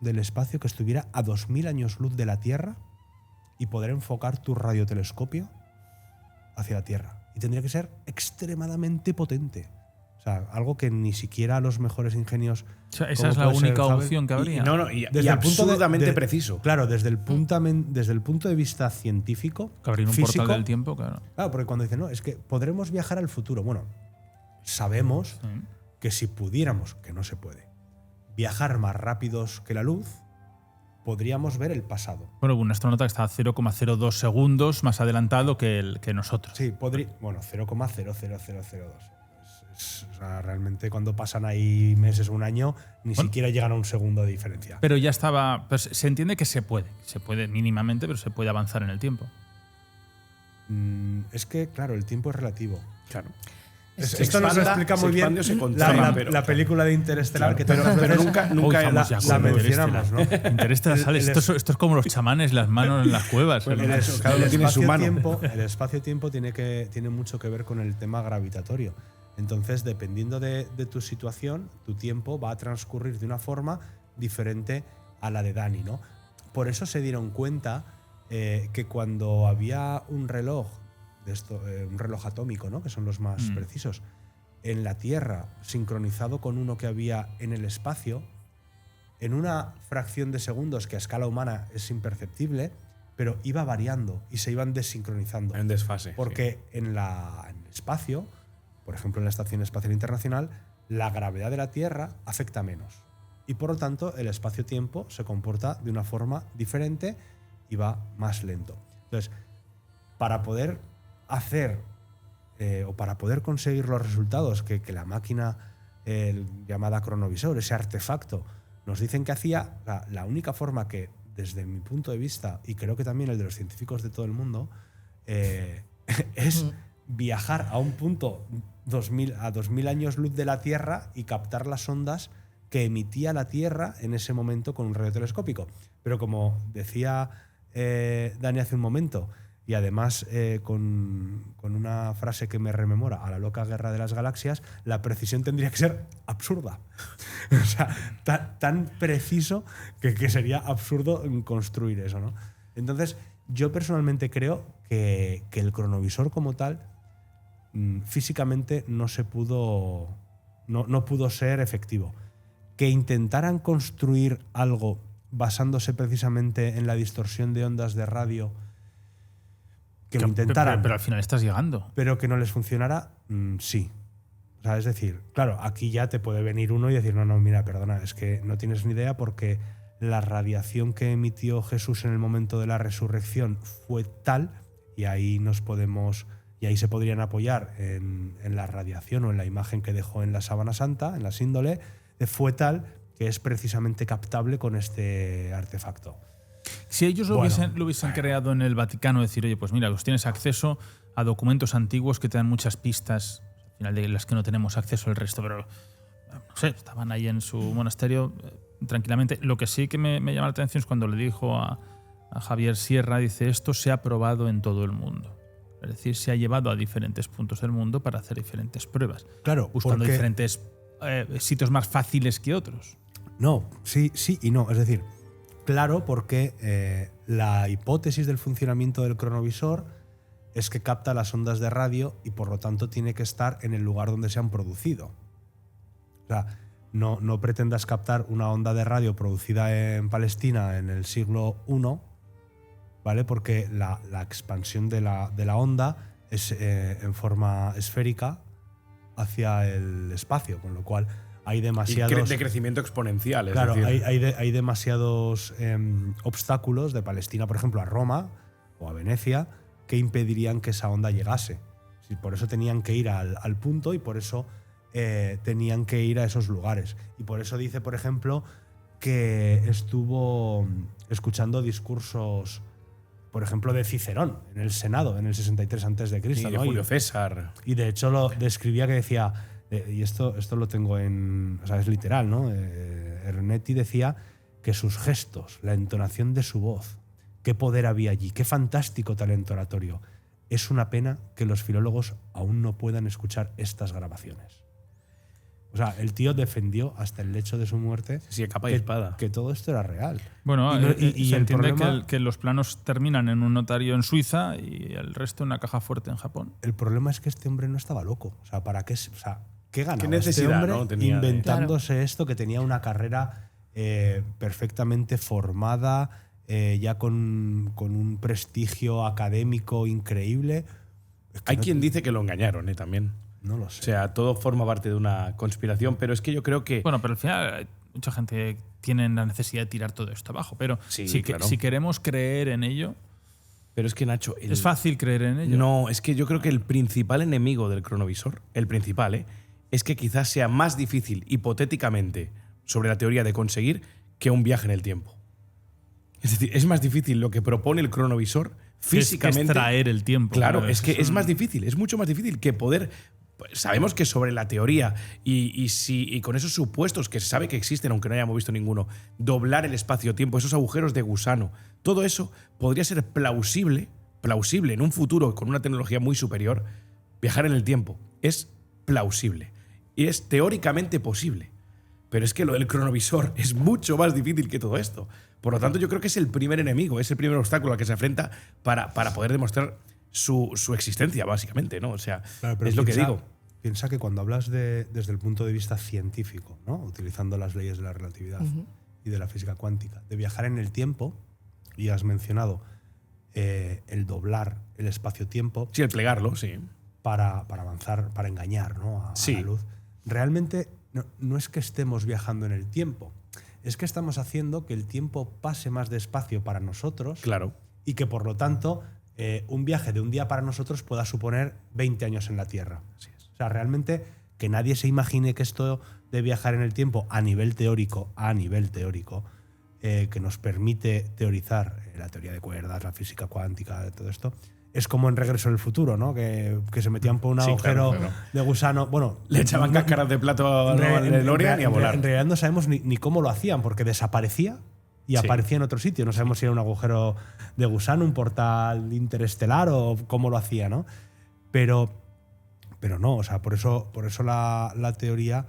del espacio que estuviera a 2000 años luz de la Tierra y poder enfocar tu radiotelescopio hacia la Tierra. Y tendría que ser extremadamente potente. O sea, algo que ni siquiera los mejores ingenios... O sea, esa es la única opción que habría. Y absurdamente preciso. Claro, desde el punto de vista científico, Que abrir un físico, portal del tiempo, claro. Claro, porque cuando dicen, no, es que podremos viajar al futuro. Bueno, sabemos Sí. que si pudiéramos, que no se puede, viajar más rápidos que la luz, podríamos ver el pasado. Bueno, un astronauta que está a 0,02 segundos más adelantado que nosotros. Sí, podría. Bueno, 0,00002. O sea, realmente cuando pasan ahí meses o un año, ni siquiera llegan a un segundo de diferencia. Pero ya estaba. Pues se entiende que se puede mínimamente, pero se puede avanzar en el tiempo. Es que, claro, el tiempo es relativo. Claro. Esto nos explica muy bien la película de Interestelar, claro, que pero nunca la mencionamos, ¿no? Interestelar sale. Esto es como los chamanes, las manos en las cuevas. El espacio-tiempo tiene mucho que ver con el tema gravitatorio. Entonces, dependiendo de tu situación, tu tiempo va a transcurrir de una forma diferente a la de Dani, ¿no? Por eso se dieron cuenta que cuando había un reloj, un reloj atómico, ¿no? Que son los más precisos, en la Tierra, sincronizado con uno que había en el espacio, en una fracción de segundos que a escala humana es imperceptible, pero iba variando y se iban desincronizando. En desfase. Porque en el espacio, por ejemplo en la Estación Espacial Internacional, la gravedad de la Tierra afecta menos. Y por lo tanto el espacio-tiempo se comporta de una forma diferente y va más lento. Entonces, para poder hacer o para poder conseguir los resultados que la máquina llamada cronovisor, ese artefacto, nos dicen que hacía, la única forma que, desde mi punto de vista, y creo que también el de los científicos de todo el mundo, es viajar a un punto a 2000 años luz de la Tierra y captar las ondas que emitía la Tierra en ese momento con un radiotelescópico. Pero como decía Dani hace un momento, y además con una frase que me rememora a la loca guerra de las galaxias, la precisión tendría que ser absurda. O sea, tan preciso que sería absurdo construir eso, ¿no? Entonces, yo personalmente creo que el cronovisor como tal físicamente no pudo ser efectivo. Que intentaran construir algo basándose precisamente en la distorsión de ondas de radio, que lo intentaran, pero al final estás llegando. pero que no les funcionara, sí. O sea, es decir, claro, aquí ya te puede venir uno y decir, no, mira, perdona, es que no tienes ni idea porque la radiación que emitió Jesús en el momento de la resurrección fue tal, y ahí se podrían apoyar en la radiación o en la imagen que dejó en la Sábana Santa, en la síndole, fue tal que es precisamente captable con este artefacto. Si ellos lo hubiesen creado en el Vaticano, decir, oye, pues mira, pues tienes acceso a documentos antiguos que te dan muchas pistas, al final de las que no tenemos acceso el resto, pero no sé, estaban ahí en su monasterio tranquilamente. Lo que sí que me llama la atención es cuando le dijo a Javier Sierra, dice, esto se ha probado en todo el mundo. Es decir, se ha llevado a diferentes puntos del mundo para hacer diferentes pruebas. Claro, buscando diferentes sitios más fáciles que otros. No, sí y no. Es decir, claro, porque la hipótesis del funcionamiento del cronovisor es que capta las ondas de radio y por lo tanto tiene que estar en el lugar donde se han producido. O sea, no pretendas captar una onda de radio producida en Palestina en el siglo I, ¿vale? Porque la expansión de la onda es en forma esférica hacia el espacio, con lo cual hay demasiados... de crecimiento exponencial. Claro, hay demasiados obstáculos de Palestina, por ejemplo, a Roma o a Venecia, que impedirían que esa onda llegase. Por eso tenían que ir al punto y por eso tenían que ir a esos lugares. Y por eso dice, por ejemplo, que estuvo escuchando discursos, por ejemplo, de Cicerón en el Senado en el 63 a.C. Y de ¿no? Julio César. Y de hecho lo describía, que decía, y esto lo tengo o sea, es literal, ¿no? Ernetti decía que sus gestos, la entonación de su voz qué poder había allí, qué fantástico talento oratorio. Es una pena que los filólogos aún no puedan escuchar estas grabaciones. O sea, el tío defendió hasta el lecho de su muerte Sí, capa y espada. que todo esto era real. Bueno, Y se el entiende problema- que los planos terminan en un notario en Suiza y el resto en una caja fuerte en Japón. El problema es que este hombre no estaba loco. O sea, ¿para qué? O sea, ¿qué ganaba ¿Qué necesidad, este hombre no? Tenía de- inventándose esto, que tenía una carrera perfectamente formada, ya con un prestigio académico increíble? Es que Hay no- quien dice que lo engañaron, también. No lo O sé. sea, todo forma parte de una conspiración, pero es que yo creo que... Bueno, pero al final mucha gente tiene la necesidad de tirar todo esto abajo. Pero Sí, si, claro. si queremos creer en ello, Pero es que, Nacho... es fácil creer en ello. No, es que yo creo que el principal enemigo del cronovisor, el principal, es que quizás sea más difícil, hipotéticamente, sobre la teoría de conseguir, que un viaje en el tiempo. Es decir, es más difícil lo que propone el cronovisor físicamente. Es traer el tiempo. Claro, es que es un- más difícil, es mucho más difícil que poder. Sabemos que sobre la teoría y con esos supuestos que se sabe que existen, aunque no hayamos visto ninguno, doblar el espacio-tiempo, esos agujeros de gusano, todo eso podría ser plausible en un futuro con una tecnología muy superior. Viajar en el tiempo es plausible y es teóricamente posible. Pero es que lo del cronovisor es mucho más difícil que todo esto. Por lo tanto, yo creo que es el primer enemigo, es el primer obstáculo al que se enfrenta para poder demostrar su existencia, básicamente, ¿no? O sea, Claro, pero es lo que piensa- digo. Piensa que cuando hablas desde el punto de vista científico, ¿no? Utilizando las leyes de la relatividad y de la física cuántica, de viajar en el tiempo, y has mencionado el doblar el espacio-tiempo Sí, el plegarlo, sí. para avanzar, para engañar, ¿no? a Sí. la luz. Realmente no es que estemos viajando en el tiempo, es que estamos haciendo que el tiempo pase más despacio para nosotros Claro. y que por lo tanto un viaje de un día para nosotros pueda suponer 20 años en la Tierra. O sea, realmente que nadie se imagine que esto de viajar en el tiempo a nivel teórico, que nos permite teorizar la teoría de cuerdas, la física cuántica, todo esto, es como en Regreso al Futuro, ¿no? Que se metían por un Sí, agujero claro. de gusano. Bueno, Le echaban cáscaras de plato al DeLorean y a volar. En realidad no sabemos ni cómo lo hacían, porque desaparecía y Sí. aparecía en otro sitio. No sabemos si era un agujero de gusano, un portal interestelar o cómo lo hacía, ¿no? Pero no, o sea, por eso la teoría,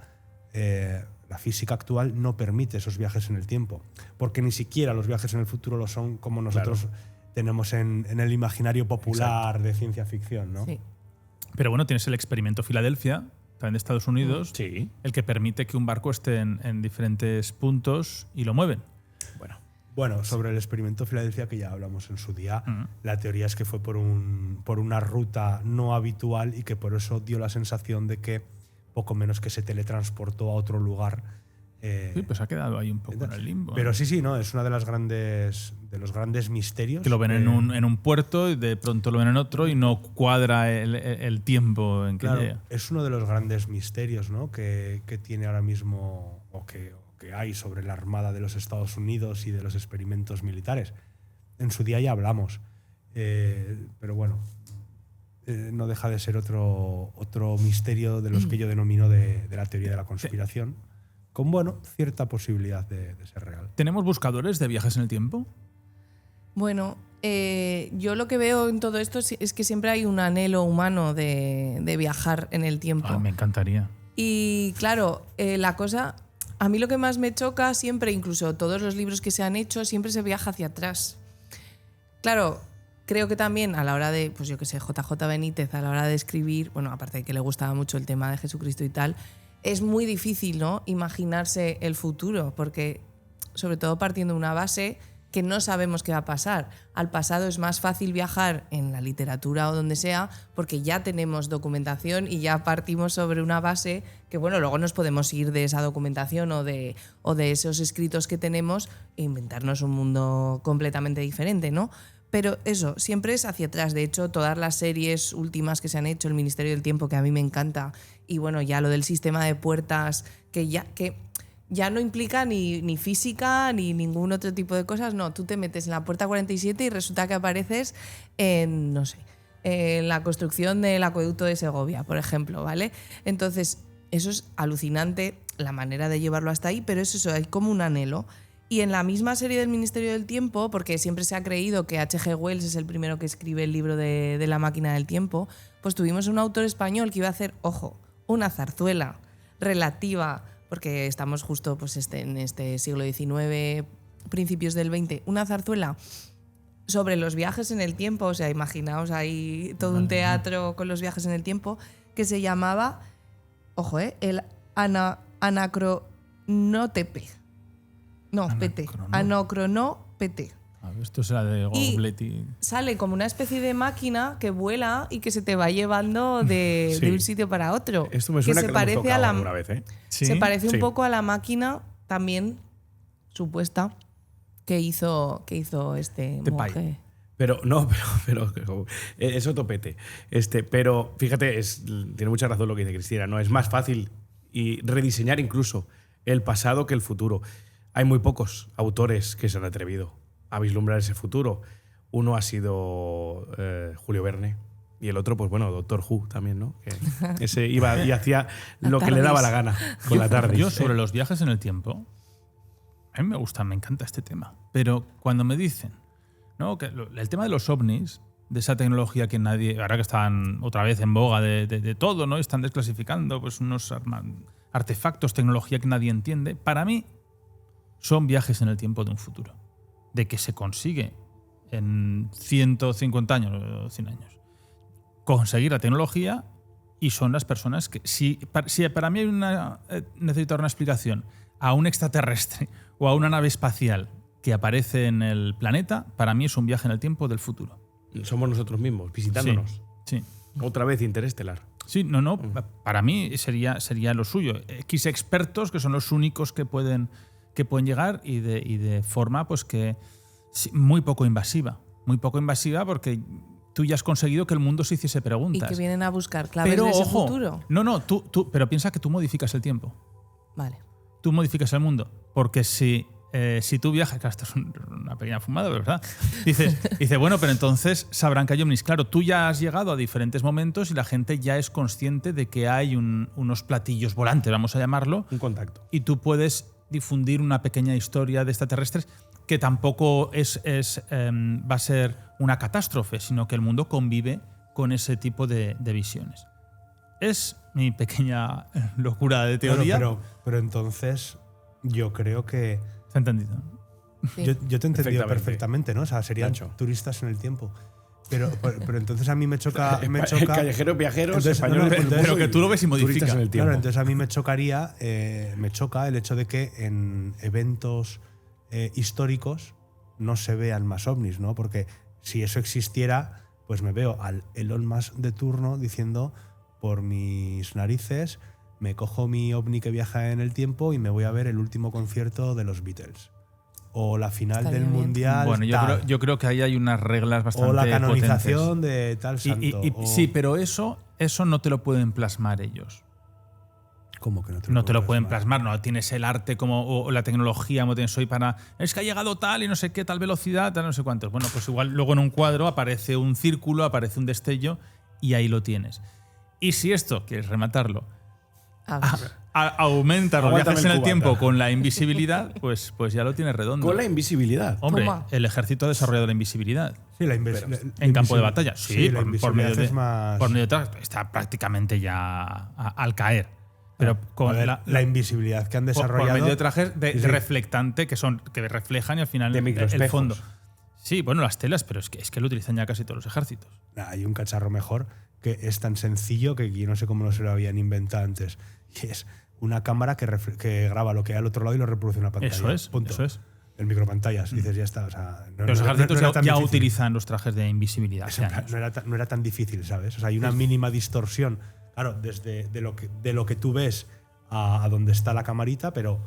la física actual no permite esos viajes en el tiempo, porque ni siquiera los viajes en el futuro lo son como nosotros tenemos en el imaginario popular de ciencia ficción, ¿no? Sí. Pero bueno, tienes el experimento Filadelfia, también de Estados Unidos, Sí. el que permite que un barco esté en diferentes puntos y lo mueven. Bueno, sobre el experimento Filadelfia, que ya hablamos en su día, Ujú. la teoría es que fue por una ruta no habitual y que por eso dio la sensación de que poco menos que se teletransportó a otro lugar. Sí, pues ha quedado ahí un poco en el limbo. Pero ¿no? sí, no, es uno de los grandes misterios. Que lo ven en un puerto y de pronto lo ven en otro y no cuadra el tiempo en que Claro, llega. es uno de los grandes misterios, ¿no? que tiene ahora mismo o que hay sobre la Armada de los Estados Unidos y de los experimentos militares. En su día ya hablamos, pero bueno, no deja de ser otro misterio de los que yo denomino de la teoría de la conspiración, con bueno, cierta posibilidad de ser real. ¿Tenemos buscadores de viajes en el tiempo? Bueno, yo lo que veo en todo esto es que siempre hay un anhelo humano de viajar en el tiempo. Ah, me encantaría. Y claro, la cosa, a mí lo que más me choca siempre, incluso todos los libros que se han hecho, siempre se viaja hacia atrás. Claro, creo que también a la hora de, pues yo qué sé, JJ Benítez, a la hora de escribir, bueno, aparte de que le gustaba mucho el tema de Jesucristo y tal, es muy difícil, ¿no?, imaginarse el futuro, porque sobre todo partiendo de una base que no sabemos qué va a pasar. Al pasado es más fácil viajar en la literatura o donde sea porque ya tenemos documentación y ya partimos sobre una base que, bueno, luego nos podemos ir de esa documentación o de esos escritos que tenemos e inventarnos un mundo completamente diferente, ¿no? Pero eso, siempre es hacia atrás. De hecho, todas las series últimas que se han hecho, El Ministerio del Tiempo, que a mí me encanta, y bueno, ya lo del sistema de puertas, que ya no implica ni física ni ningún otro tipo de cosas. No, tú te metes en la puerta 47 y resulta que apareces en, no sé, en la construcción del acueducto de Segovia, por ejemplo, ¿vale? Entonces, eso es alucinante, la manera de llevarlo hasta ahí, pero es eso, hay como un anhelo. Y en la misma serie del Ministerio del Tiempo, porque siempre se ha creído que H.G. Wells es el primero que escribe el libro de La máquina del tiempo, pues tuvimos un autor español que iba a hacer, ojo, una zarzuela relativa, porque estamos justo pues en este siglo XIX, principios del XX, una zarzuela sobre los viajes en el tiempo, o sea, imaginaos ahí todo un teatro con los viajes en el tiempo, que se llamaba, ojo, el Anacronotepe. No, PT. Anacrono-PT. Esto será de Gobletti. Sale como una especie de máquina que vuela y que se te va llevando de un sitio para otro. Esto me suena que que se lo hemos parece tocado a alguna vez, ¿eh? ¿Sí? Se parece Sí. un poco a la máquina también supuesta que hizo este De monje. Pero no, pero es otro pete. Pero fíjate, tiene mucha razón lo que dice Cristina, ¿no? Es más fácil y rediseñar incluso el pasado que el futuro. Hay muy pocos autores que se han atrevido a vislumbrar ese futuro. Uno ha sido Julio Verne y el otro, pues bueno, Doctor Who también, ¿no? Que ese iba y hacía lo que le daba la gana con la tarde. Yo sobre los viajes en el tiempo, a mí me gusta, me encanta este tema. Pero cuando me dicen, ¿no?, que el tema de los ovnis, de esa tecnología que nadie, ahora que están otra vez en boga de todo, ¿no?, están desclasificando pues unos artefactos, tecnología que nadie entiende, para mí son viajes en el tiempo de un futuro. De que se consigue en 150 años o 100 años conseguir la tecnología y son las personas que... Si para mí necesito dar una explicación a un extraterrestre o a una nave espacial que aparece en el planeta, para mí es un viaje en el tiempo del futuro. Somos nosotros mismos, visitándonos. Sí. Otra vez interestelar. Sí, no. Para mí sería lo suyo. X expertos que son los únicos que pueden llegar y de forma pues que muy poco invasiva. Muy poco invasiva porque tú ya has conseguido que el mundo se hiciese Y preguntas. que vienen a buscar claves Pero de ese ojo, futuro. No, pero piensa que tú modificas el tiempo. Vale. Tú modificas el mundo. Porque si tú viajas, claro, esto es una pequeña fumada, ¿verdad? Dice, bueno, pero entonces sabrán que hay ovnis. Claro, tú ya has llegado a diferentes momentos y la gente ya es consciente de que hay unos platillos volantes, vamos a llamarlo. Un contacto. Y tú puedes difundir una pequeña historia de extraterrestres que tampoco va a ser una catástrofe, sino que el mundo convive con ese tipo de visiones. Es mi pequeña locura de teoría. Pero entonces yo creo que... ¿Se ha entendido? Sí. Yo te he entendido Perfectamente. perfectamente, ¿no? O sea, serían Nacho. turistas en el tiempo. Pero entonces a mí me choca... Callejeros, viajeros, Entonces, españoles. no, entonces- Pero que tú lo ves y turistas modificas. en el tiempo. Claro, entonces a mí me choca el hecho de que en eventos históricos no se vean más ovnis, ¿no? Porque si eso existiera, pues me veo al Elon Musk de turno diciendo, por mis narices, me cojo mi ovni que viaja en el tiempo y me voy a ver el último concierto de los Beatles. O la final Estaría del bien. Mundial. Bueno, tal. yo creo que ahí hay unas reglas bastante O la potentes. canonización de tal santo. Sí, pero eso no te lo pueden plasmar ellos. ¿Cómo que no te No te lo puedo pueden plasmar, no tienes el arte o la tecnología como tienes hoy para... Es que ha llegado tal y no sé qué, tal velocidad, tal no sé cuántos. Bueno, pues igual luego en un cuadro aparece un círculo, aparece un destello y ahí lo tienes. Y si esto, quieres rematarlo, A ver. aumenta los Aguántame viajes el en el cubata. tiempo con la invisibilidad, pues ya lo tienes redondo. Con la invisibilidad. Hombre, Toma. el ejército ha desarrollado la invisibilidad. Sí, la En campo de batalla. Sí, la por medio invisibilidad de, es más... por medio de está prácticamente ya al caer. Pero A con ver, la invisibilidad que han por desarrollado... medio de trajes de Sí, sí. reflectante que reflejan y al final De el microespejos. fondo. Sí, bueno, las telas, pero es que lo utilizan ya casi todos los ejércitos. Hay un cacharro mejor que es tan sencillo que yo no sé cómo no se lo habían inventado antes. Y es una cámara que graba lo que hay al otro lado y lo reproduce en una pantalla. Eso es, Punto. eso es. El micropantallas. Dices, ya está. O sea, Los ejércitos era tan ya difícil. utilizan los trajes de invisibilidad. hace años. No era tan difícil, ¿sabes? O sea, hay una mínima distorsión. Claro, desde de lo que tú ves a donde está la camarita, pero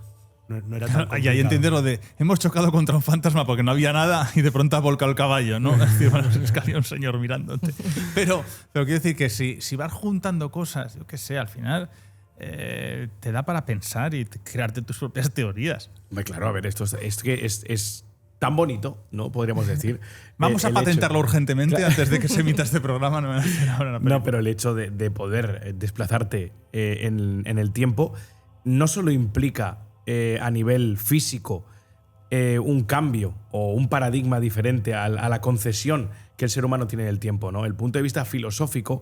no era tan Y ahí complicado. entiendes lo de hemos chocado contra un fantasma porque no había nada y de pronto ha volcado el caballo, ¿no? Es decir, bueno, es que había un señor mirándote. Pero quiero decir que si vas juntando cosas, yo qué sé, al final te da para pensar y crearte tus propias teorías. Hombre, claro, a ver, esto es tan bonito, ¿no? Podríamos decir. Vamos a el patentarlo hecho- urgentemente Claro. antes de que se emita este programa. No me voy a hacer ahora una No, película. pero el hecho de poder desplazarte en el tiempo no solo implica a nivel físico un cambio o un paradigma diferente a la concesión que el ser humano tiene del tiempo, ¿no? El punto de vista filosófico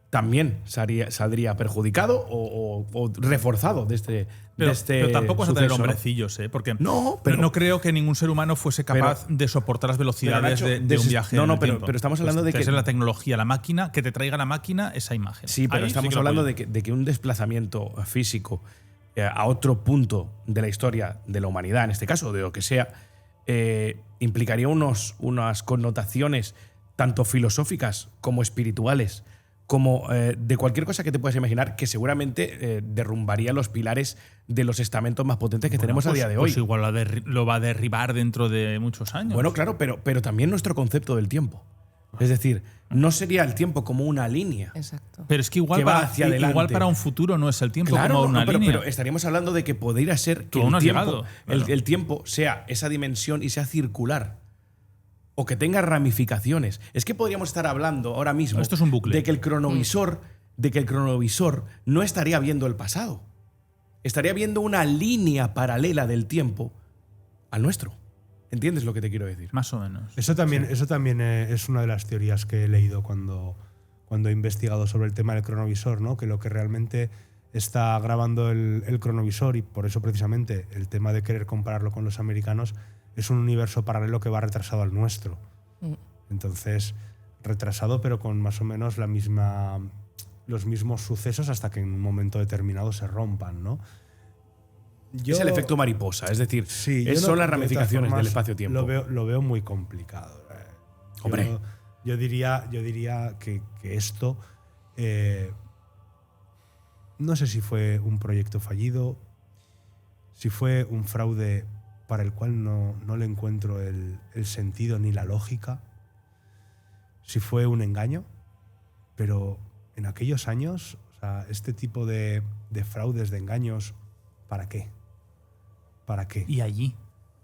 también saldría perjudicado o reforzado de este Pero tampoco vas a tener suceso, ¿no? hombrecillos, ¿eh? Porque No, pero- no creo que ningún ser humano fuese capaz de soportar las velocidades Nacho, de un viaje. no, en no, el pero- tiempo. pero estamos hablando de que- es la tecnología, la máquina, que te traiga la máquina esa imagen. Sí, pero Ahí estamos que lo hablando apoyo. de que un desplazamiento físico a otro punto de la historia de la humanidad, en este caso, de lo que sea, implicaría unas connotaciones tanto filosóficas como espirituales, como de cualquier cosa que te puedas imaginar, que seguramente derrumbaría los pilares de los estamentos más potentes que tenemos a día de hoy. Pues igual lo va a derribar dentro de muchos años. Bueno, claro, pero también nuestro concepto del tiempo. Es decir, no sería el tiempo como una línea. Exacto. Pero es que igual, que va hacia adelante. igual para un futuro no es el tiempo Claro, como no, una pero, línea. pero estaríamos hablando de que podría ser que Tú aún no el has tiempo, llegado, claro. el tiempo sea esa dimensión y sea circular. O que tenga ramificaciones. Es que podríamos estar hablando ahora mismo Esto es un bucle. de que el cronovisor no estaría viendo el pasado. Estaría viendo una línea paralela del tiempo al nuestro. ¿Entiendes lo que te quiero decir? Más o menos. Eso también es una de las teorías que he leído cuando he investigado sobre el tema del cronovisor, ¿no? Que lo que realmente está grabando el cronovisor, y por eso precisamente el tema de querer compararlo con los americanos, es un universo paralelo que va retrasado al nuestro. Entonces, retrasado pero con más o menos los mismos sucesos hasta que en un momento determinado se rompan, ¿no? Es el efecto mariposa. Es decir, Sí, yo son no- las de ramificaciones todas del formas, espacio-tiempo. Lo veo muy complicado. Hombre. Yo diría que esto, no sé si fue un proyecto fallido, si fue un fraude para el cual no le encuentro el sentido ni la lógica, si fue un engaño, pero en aquellos años, o sea, este tipo de fraudes, de engaños, ¿para qué? ¿Para qué? Y allí.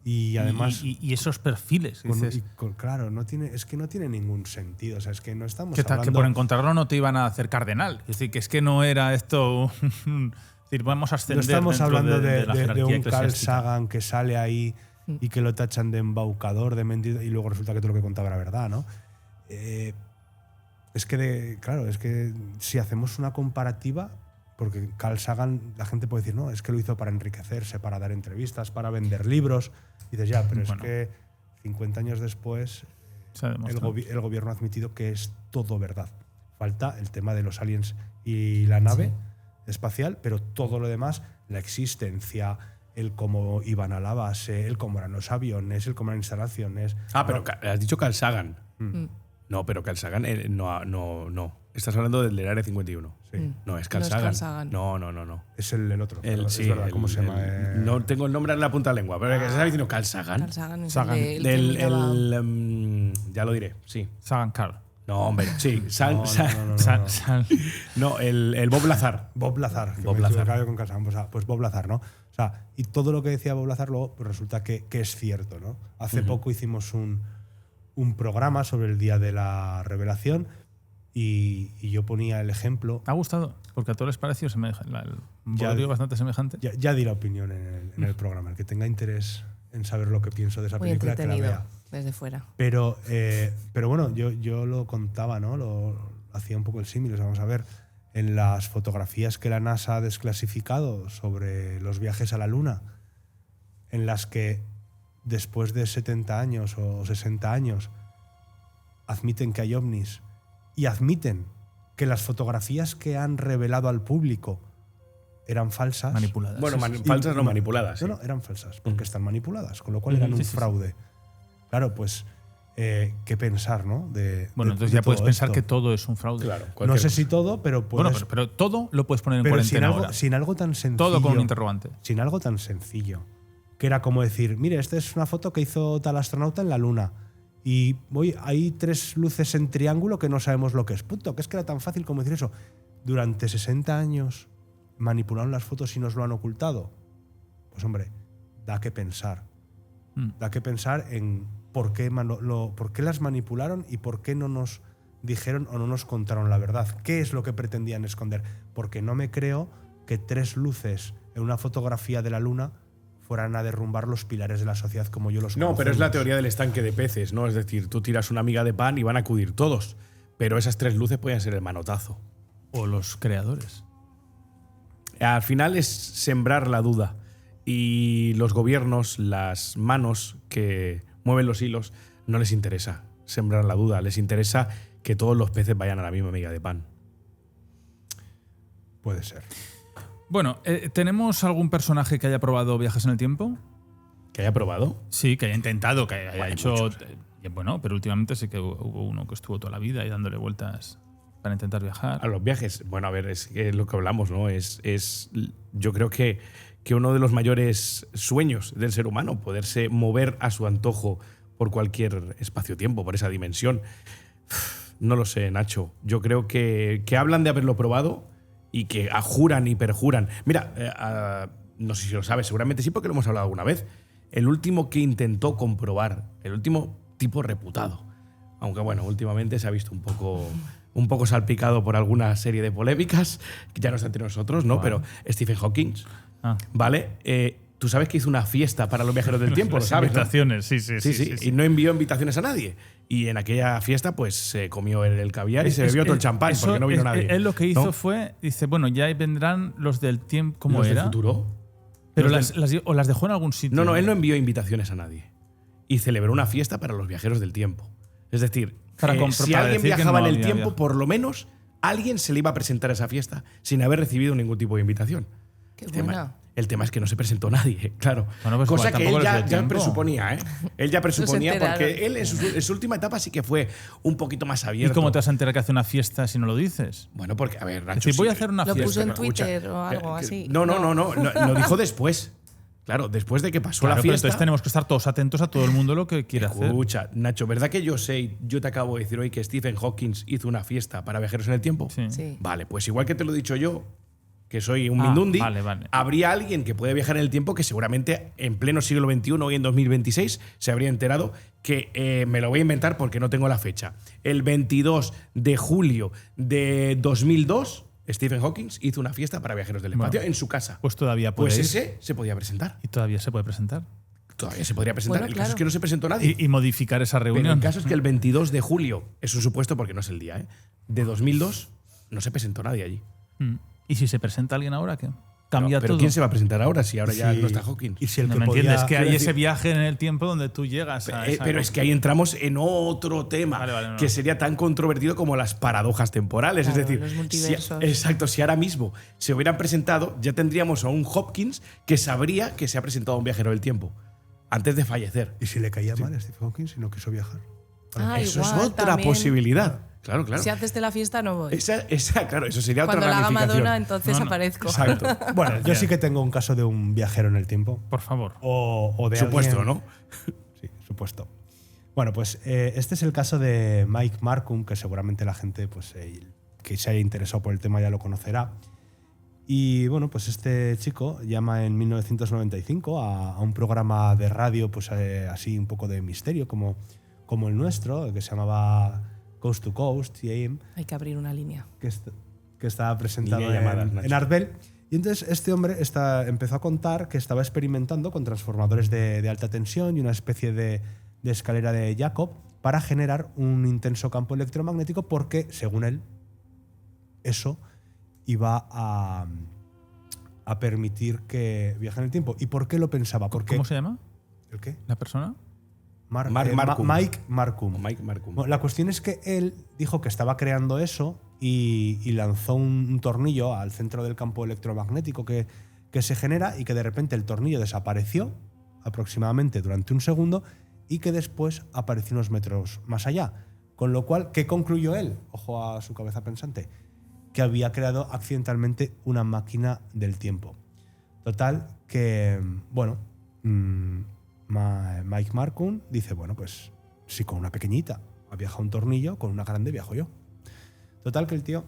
Y además, Y esos perfiles. Dices, claro, es que no tiene ningún sentido. O sea, es que no estamos que hablando... por encontrarlo no te iban a hacer cardenal. Es decir, que es que no era esto. Es decir, vamos a No ascender. estamos dentro hablando de la de jerarquía un Carl eclesiástica. Sagan que sale ahí y que lo tachan de embaucador, de mentira, y luego resulta que todo lo que contaba era verdad, ¿no? Es que si hacemos una comparativa, porque Carl Sagan, la gente puede decir, no, es que lo hizo para enriquecerse, para dar entrevistas, para vender libros. Y dices, ya, pero Bueno. es que 50 años después Se ha el demostrado. gobierno ha admitido que es todo verdad. Falta el tema de los aliens y la nave espacial, pero todo lo demás, la existencia, el cómo iban a la base, el cómo eran los aviones, el cómo eran instalaciones. Pero has dicho Carl Sagan. Mm. No, pero Carl Sagan no. Estás hablando del Área 51. Sí. No, es Carl No es Sagan. Carl Sagan. No. Es el otro. El, es sí, verdad, el- ¿cómo se llama? No tengo el nombre en la punta de la lengua, pero que se está diciendo Carl Sagan. Carl Sagan es Sagan. el que miraba- Ya lo diré, sí. Sagan Carl. No, hombre, sí. No, El Bob Lazar. Bob Lazar. Que Bob me he Lazar. equivocado con Carl Sagan. Pues Bob Lazar, ¿no? O sea, y todo lo que decía Bob Lazar luego pues resulta que es cierto, ¿no? Hace poco hicimos un programa sobre el día de la revelación y yo ponía el ejemplo. ¿Te ha gustado? Porque a todos les pareció el Ya- bodrio bastante semejante. Ya di la opinión en el programa. El que tenga interés en saber lo que pienso de esa Muy película, que la entretenido vea. desde fuera. Pero bueno, yo lo contaba, ¿no? Lo hacía un poco el símil. O sea, vamos a ver, en las fotografías que la NASA ha desclasificado sobre los viajes a la Luna, en las que después de 70 años o 60 años admiten que hay ovnis y admiten que las fotografías que han revelado al público eran falsas. Manipuladas. Bueno, sí, sí. falsas no manipuladas. sí. No, eran falsas, porque están manipuladas, con lo cual eran Sí, un sí, sí. fraude. Claro, pues, ¿qué pensar, no? Bueno, entonces de ya puedes todo pensar esto. que todo es un fraude. Claro. No cualquier sé cosa. si todo, pero Bueno, puedes, pero todo lo puedes poner en pero cuarentena ahora. sin algo tan sencillo. Todo con un interrogante. Sin algo tan sencillo. Que era como decir, mire, esta es una foto que hizo tal astronauta en la Luna. Y hay 3 luces en triángulo que no sabemos lo que es. Punto, que es que era tan fácil como decir eso. Durante 60 años manipularon las fotos y nos lo han ocultado. Pues hombre, da que pensar. Da que pensar en por qué las manipularon y por qué no nos dijeron o no nos contaron la verdad. ¿Qué es lo que pretendían esconder? Porque no me creo que 3 luces en una fotografía de la Luna fueran a derrumbar los pilares de la sociedad como yo los No, pero es la conocemos. teoría del estanque de peces, ¿no? Es decir, tú tiras una miga de pan y van a acudir todos. Pero esas 3 luces pueden ser el manotazo. O los creadores. Al final es sembrar la duda. Y los gobiernos, las manos que mueven los hilos, no les interesa sembrar la duda. Les interesa que todos los peces vayan a la misma miga de pan. Puede ser. Bueno, ¿tenemos algún personaje que haya probado viajes en el tiempo? ¿Que haya probado? Sí, que haya intentado, que haya Bueno, hecho. muchos. Bueno, pero últimamente sí que hubo uno que estuvo toda la vida y dándole vueltas para intentar viajar. A los viajes. Bueno, a ver, es lo que hablamos, ¿no? Yo creo que uno de los mayores sueños del ser humano, poderse mover a su antojo por cualquier espacio-tiempo, por esa dimensión. No lo sé, Nacho. Yo creo que hablan de haberlo probado y que juran y perjuran. Mira, no sé si lo sabes, seguramente sí, porque lo hemos hablado alguna vez. El último que intentó comprobar, el último tipo reputado, aunque bueno, últimamente se ha visto un poco salpicado por alguna serie de polémicas, que ya no está entre nosotros, ¿no? Vale. Pero Stephen Hawking, Ah. ¿vale? Tú sabes que hizo una fiesta para los viajeros del tiempo, lo Las sabes, ¿no? invitaciones, sí. Y no envió invitaciones a nadie. Y en aquella fiesta, pues se comió el caviar y se bebió todo el champán Eso porque no vino nadie. Él lo que hizo ¿no? fue, dice, bueno, ya vendrán los del tiempo, ¿cómo ¿Los del era? futuro? Pero Los o las dejó en algún sitio. No, él no envió invitaciones a nadie. Y celebró una fiesta para los viajeros del tiempo. Es decir, Para si para alguien decir que viajaba no en el había tiempo, viajado. por lo menos alguien se le iba a presentar a esa fiesta sin haber recibido ningún tipo de invitación. Qué El buena. El tema es que no se presentó nadie, claro. Bueno, pues Cosa igual que tampoco él les dio ya tiempo. presuponía, ¿eh? Él ya presuponía enteraron. porque él en su última etapa sí que fue un poquito más ¿Y abierto. cómo te vas a enterar que hace una fiesta si no lo dices? Bueno, porque, a ver, Es Nacho, decir, voy a sí, hacer una Lo fiesta. puso en escucha, Twitter o algo así. No. Lo dijo después. Claro, después de que pasó Claro, la pero fiesta. entonces tenemos que estar todos atentos a todo el mundo lo que quiere hacer. Escucha, Nacho, ¿verdad que yo te acabo de decir hoy que Stephen Hawking hizo una fiesta para viajeros en el tiempo? Sí. Sí. Vale, pues igual que te lo he dicho yo, que soy un Ah, mindundi, vale. habría alguien que puede viajar en el tiempo que seguramente en pleno siglo XXI, hoy en 2026, se habría enterado que me lo voy a inventar porque no tengo la fecha. El 22 de julio de 2002, Stephen Hawking hizo una fiesta para viajeros del espacio Bueno, en su casa. Pues todavía puede Pues ir. ese se podía presentar. Y todavía se puede presentar. Todavía se podría presentar. Bueno, El caso es claro. que no se presentó nadie. Y modificar esa Pero reunión. el caso es que el 22 de julio, es un supuesto porque no es el día, ¿eh? De 2002, no se presentó nadie allí. Mm. ¿Y si se presenta alguien ahora qué? Cambia No, pero todo. ¿quién se va a presentar ahora si ahora ya Sí. no está Hawking? Y si el No que me podía, entiendes, que hay quiero ese decir- viaje en el tiempo donde tú llegas a esa Pero es que ahí entramos en otro tema Vale, no. que sería tan controvertido como las paradojas temporales. Claro, es decir, los multiversos. exacto, si ahora mismo se hubieran presentado, ya tendríamos a un Hopkins que sabría que se ha presentado a un viajero del tiempo antes de fallecer. ¿Y si le caía mal a Stephen Hawking si no quiso viajar? Ah, Eso igual, es otra también. posibilidad. Claro. Si haces de la fiesta, no voy. Claro, eso sería Cuando otra la haga ramificación. Madonna, entonces No. aparezco. Exacto. Bueno, yo sí que tengo un caso de un viajero en el tiempo. Por favor. O de Supuesto, alguien- ¿no? Sí, supuesto. Bueno, pues este es el caso de Mike Markham, que seguramente la gente pues, que se haya interesado por el tema ya lo conocerá. Y bueno, pues este chico llama en 1995 a un programa de radio pues, así un poco de misterio, como el nuestro, que se llamaba Coast to Coast, AM, Hay que abrir una línea. que estaba presentado Línea de llamadas, Nacho. en Arbel. Y entonces este hombre empezó a contar que estaba experimentando con transformadores de alta tensión y una especie de escalera de Jacob para generar un intenso campo electromagnético porque, según él, eso iba a permitir que viaje en el tiempo. ¿Y por qué lo pensaba? Porque, ¿Cómo se llama ¿El qué? la persona? Markham. Mike Markham. Mike Markham. Bueno, la cuestión es que él dijo que estaba creando eso y lanzó un tornillo al centro del campo electromagnético que se genera y que de repente el tornillo desapareció aproximadamente durante un segundo y que después apareció unos metros más allá. Con lo cual, ¿qué concluyó él? Ojo a su cabeza pensante. Que había creado accidentalmente una máquina del tiempo. Total, que, bueno, Mike Markham dice, bueno, pues si con una pequeñita ha viajado un tornillo, con una grande viajo yo. Total, que el tío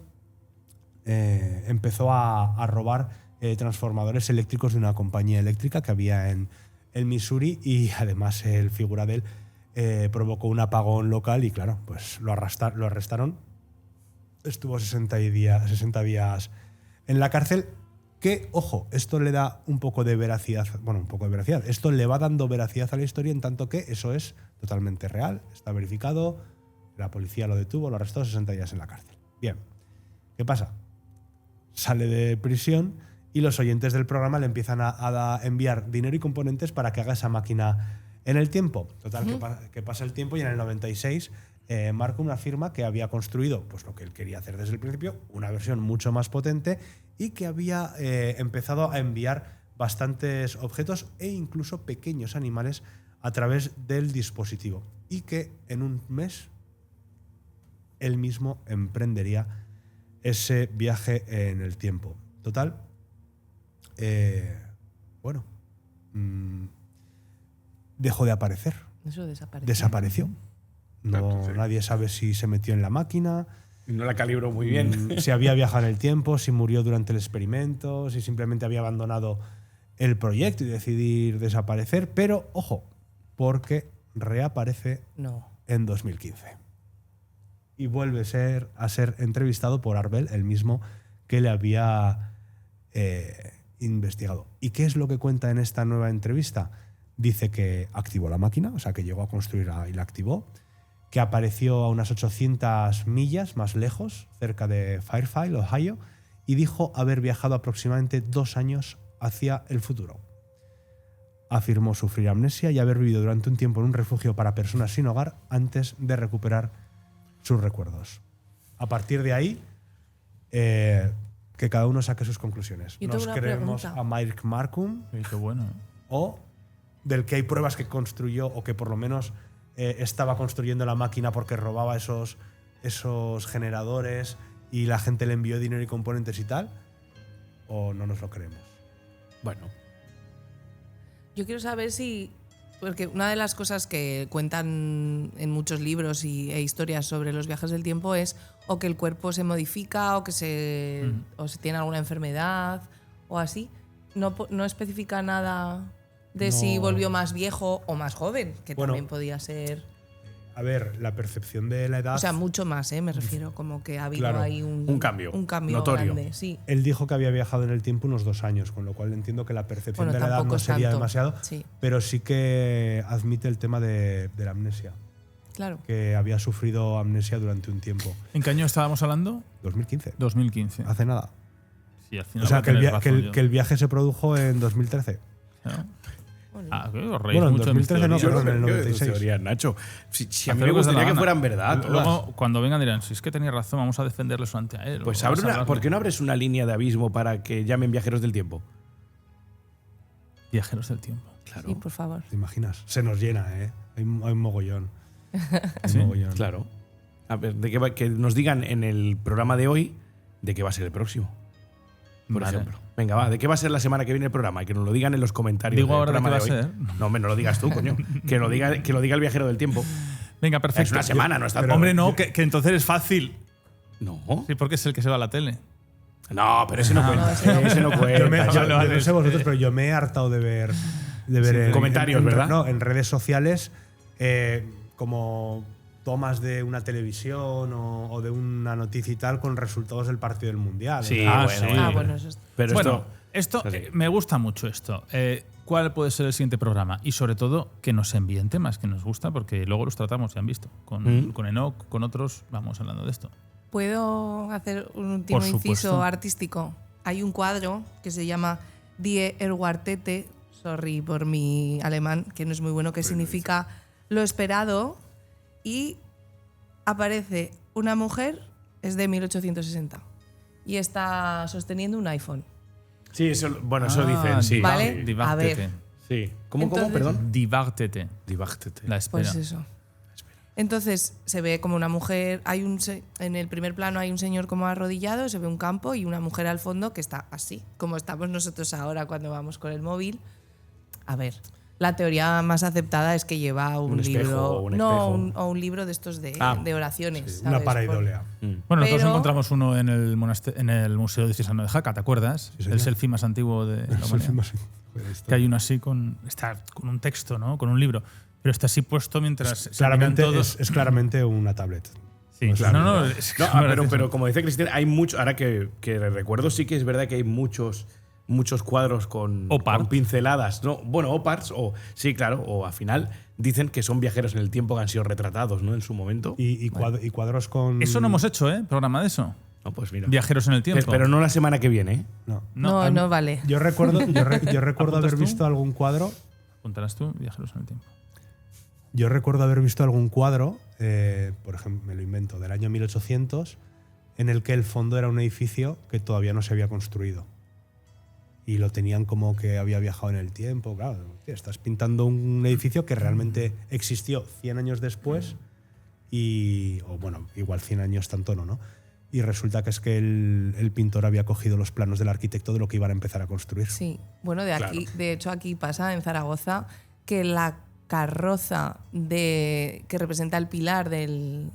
empezó a robar transformadores eléctricos de una compañía eléctrica que había en Missouri y además el figura de él provocó un apagón local y claro, pues lo arrestaron. Estuvo 60 días en la cárcel, Que, ojo, esto le da un poco de veracidad, bueno, un poco de veracidad, esto le va dando veracidad a la historia en tanto que eso es totalmente real, está verificado, la policía lo detuvo, lo arrestó, 60 días en la cárcel. Bien, ¿qué pasa? Sale de prisión y los oyentes del programa le empiezan a enviar dinero y componentes para que haga esa máquina en el tiempo. Total, que pasa el tiempo y en el 96 Marcum afirma que había construido pues, lo que él quería hacer desde el principio, una versión mucho más potente y que había empezado a enviar bastantes objetos e incluso pequeños animales a través del dispositivo. Y que en un mes él mismo emprendería ese viaje en el tiempo. Total, dejó de aparecer. Eso desapareció. Desapareció. No, Claro, sí. nadie sabe si se metió en la máquina, No la calibró muy bien. si había viajado en el tiempo, si murió durante el experimento, si simplemente había abandonado el proyecto y decidir desaparecer. Pero, ojo, porque reaparece No. en 2015. Y vuelve a ser entrevistado por Arbel, el mismo que le había investigado. ¿Y qué es lo que cuenta en esta nueva entrevista? Dice que activó la máquina, o sea, que llegó a construirla y la activó, que apareció a unas 800 millas más lejos, cerca de Fairfield, Ohio, y dijo haber viajado aproximadamente 2 años hacia el futuro. Afirmó sufrir amnesia y haber vivido durante un tiempo en un refugio para personas sin hogar antes de recuperar sus recuerdos. A partir de ahí, que cada uno saque sus conclusiones. Yo tengo ¿Nos una creemos pregunta. a Mike Marcum Sí, qué bueno. o del que hay pruebas que construyó o que por lo menos estaba construyendo la máquina porque robaba esos generadores y la gente le envió dinero y componentes y tal? ¿O no nos lo creemos? Bueno, Yo quiero saber si. Porque una de las cosas que cuentan en muchos libros e historias sobre los viajes del tiempo es o que el cuerpo se modifica o que se tiene alguna enfermedad o así. No especifica nada de si No. volvió más viejo o más joven, que Bueno. también podía ser. A ver, la percepción de la edad. O sea, mucho más, me refiero. Como que ha habido Claro, ahí un cambio notorio. grande. Sí. Él dijo que había viajado en el tiempo unos 2 años, con lo cual entiendo que la percepción Bueno, de la edad tampoco no es sería tanto. demasiado, Sí, pero sí que admite el tema de la amnesia, claro. que había sufrido amnesia durante un tiempo. ¿En qué año estábamos hablando? 2015, 2015. hace nada. Sí, al final O sea, va a que el, tener via- que, razón el, yo. que el viaje se produjo en 2013. ¿No? Bueno, Ah, que os reís Bueno, en mucho de mis 2013 no, teorías. perdón, en el ¿qué 96. teorías, Nacho? Si a mí Hacer me lo que os dé la gustaría que gana. fueran verdad todas. Luego, cuando vengan dirán, si es que tenía razón, vamos a defenderle solamente a él. Pues o vamos a abre hablarle. ¿por qué no abres una línea de abismo para que llamen viajeros del tiempo? Viajeros del tiempo. Claro. sí, por favor. ¿Te imaginas? Se nos llena, ¿eh? Hay un mogollón. Hay Sí, un mogollón. Claro. A ver, que nos digan en el programa de hoy de qué va a ser el próximo. Por Vale. ejemplo. Venga, va, ¿de qué va a ser la semana que viene el programa? Y que nos lo digan en los comentarios. Digo del ahora de programa qué va a hoy. ser. No, no lo digas tú, coño. que lo diga el viajero del tiempo. Venga, Es perfecto. una semana, no está pero- Hombre, no, que entonces es fácil. No. Sí, porque es el que se va a la tele. No, pero ese no cuenta. ese no. Ese no cuenta. Yo, Vale. no sé vosotros, pero yo me he hartado de ver en- comentarios, en- ¿verdad? No, en redes sociales como tomas de una televisión o de una noticia y tal con resultados del partido del Mundial. Sí, Ah, bueno, sí. bueno. Bueno, eso es. Pero Bueno, esto Así. me gusta mucho esto. ¿Cuál puede ser el siguiente programa? Y sobre todo, que nos envíen temas que nos gusta, porque luego los tratamos, ya han visto. Con Enoch, con otros, vamos hablando de esto. ¿Puedo hacer un último Por supuesto. inciso artístico? Hay un cuadro que se llama Die Erwartete, sorry por mi alemán, que no es muy bueno, que significa lo esperado, y aparece una mujer, es de 1860, y está sosteniendo un iPhone. Sí, eso, bueno, eso Ah, dicen, sí. Vale. Sí. Divártete. Sí. ¿Cómo, Entonces- perdón? Divártete. Divártete. La espera. Pues eso. Entonces se ve como una mujer, en el primer plano hay un señor como arrodillado, se ve un campo y una mujer al fondo que está así, como estamos nosotros ahora cuando vamos con el móvil. A ver, la teoría más aceptada es que lleva un espejo libro, o un no, espejo. o un libro de estos de Una oraciones. ¿sabes? paraidolea. Bueno, nosotros Pero- encontramos uno en el, en el Museo Diocesano de Jaca, ¿te acuerdas? Sí, señor. El selfie más antiguo de la humanidad. Que hay uno así está con un texto, ¿no? Con un libro. Pero está así puesto mientras se Claramente miran todos. es claramente una tablet. Sí, Claro. no, es que No, me parece pero eso. como dice Cristian, hay mucho. Ahora que recuerdo, sí que es verdad que hay muchos muchos cuadros con Opart. pinceladas, ¿no? Bueno, oparts, sí, claro, o al final dicen que son viajeros en el tiempo que han sido retratados, ¿no? En su momento. Y cuadros con. Eso no hemos hecho, ¿eh? Programa de eso. No, pues mira. Viajeros en el tiempo. Pero no la semana que viene, ¿eh? No. No vale. Yo recuerdo ¿Apuntas haber tú? visto algún cuadro. Apuntarás tú, viajeros en el tiempo. Yo recuerdo haber visto algún cuadro, por ejemplo, me lo invento, del año 1800, en el que el fondo era un edificio que todavía no se había construido. Y lo tenían como que había viajado en el tiempo. Claro, tío, estás pintando un edificio que realmente existió 100 años después o bueno, igual 100 años tanto no. Y resulta que es que el pintor había cogido los planos del arquitecto de lo que iban a empezar a construir. Sí, bueno, de hecho aquí pasa en Zaragoza que la carroza que representa el pilar del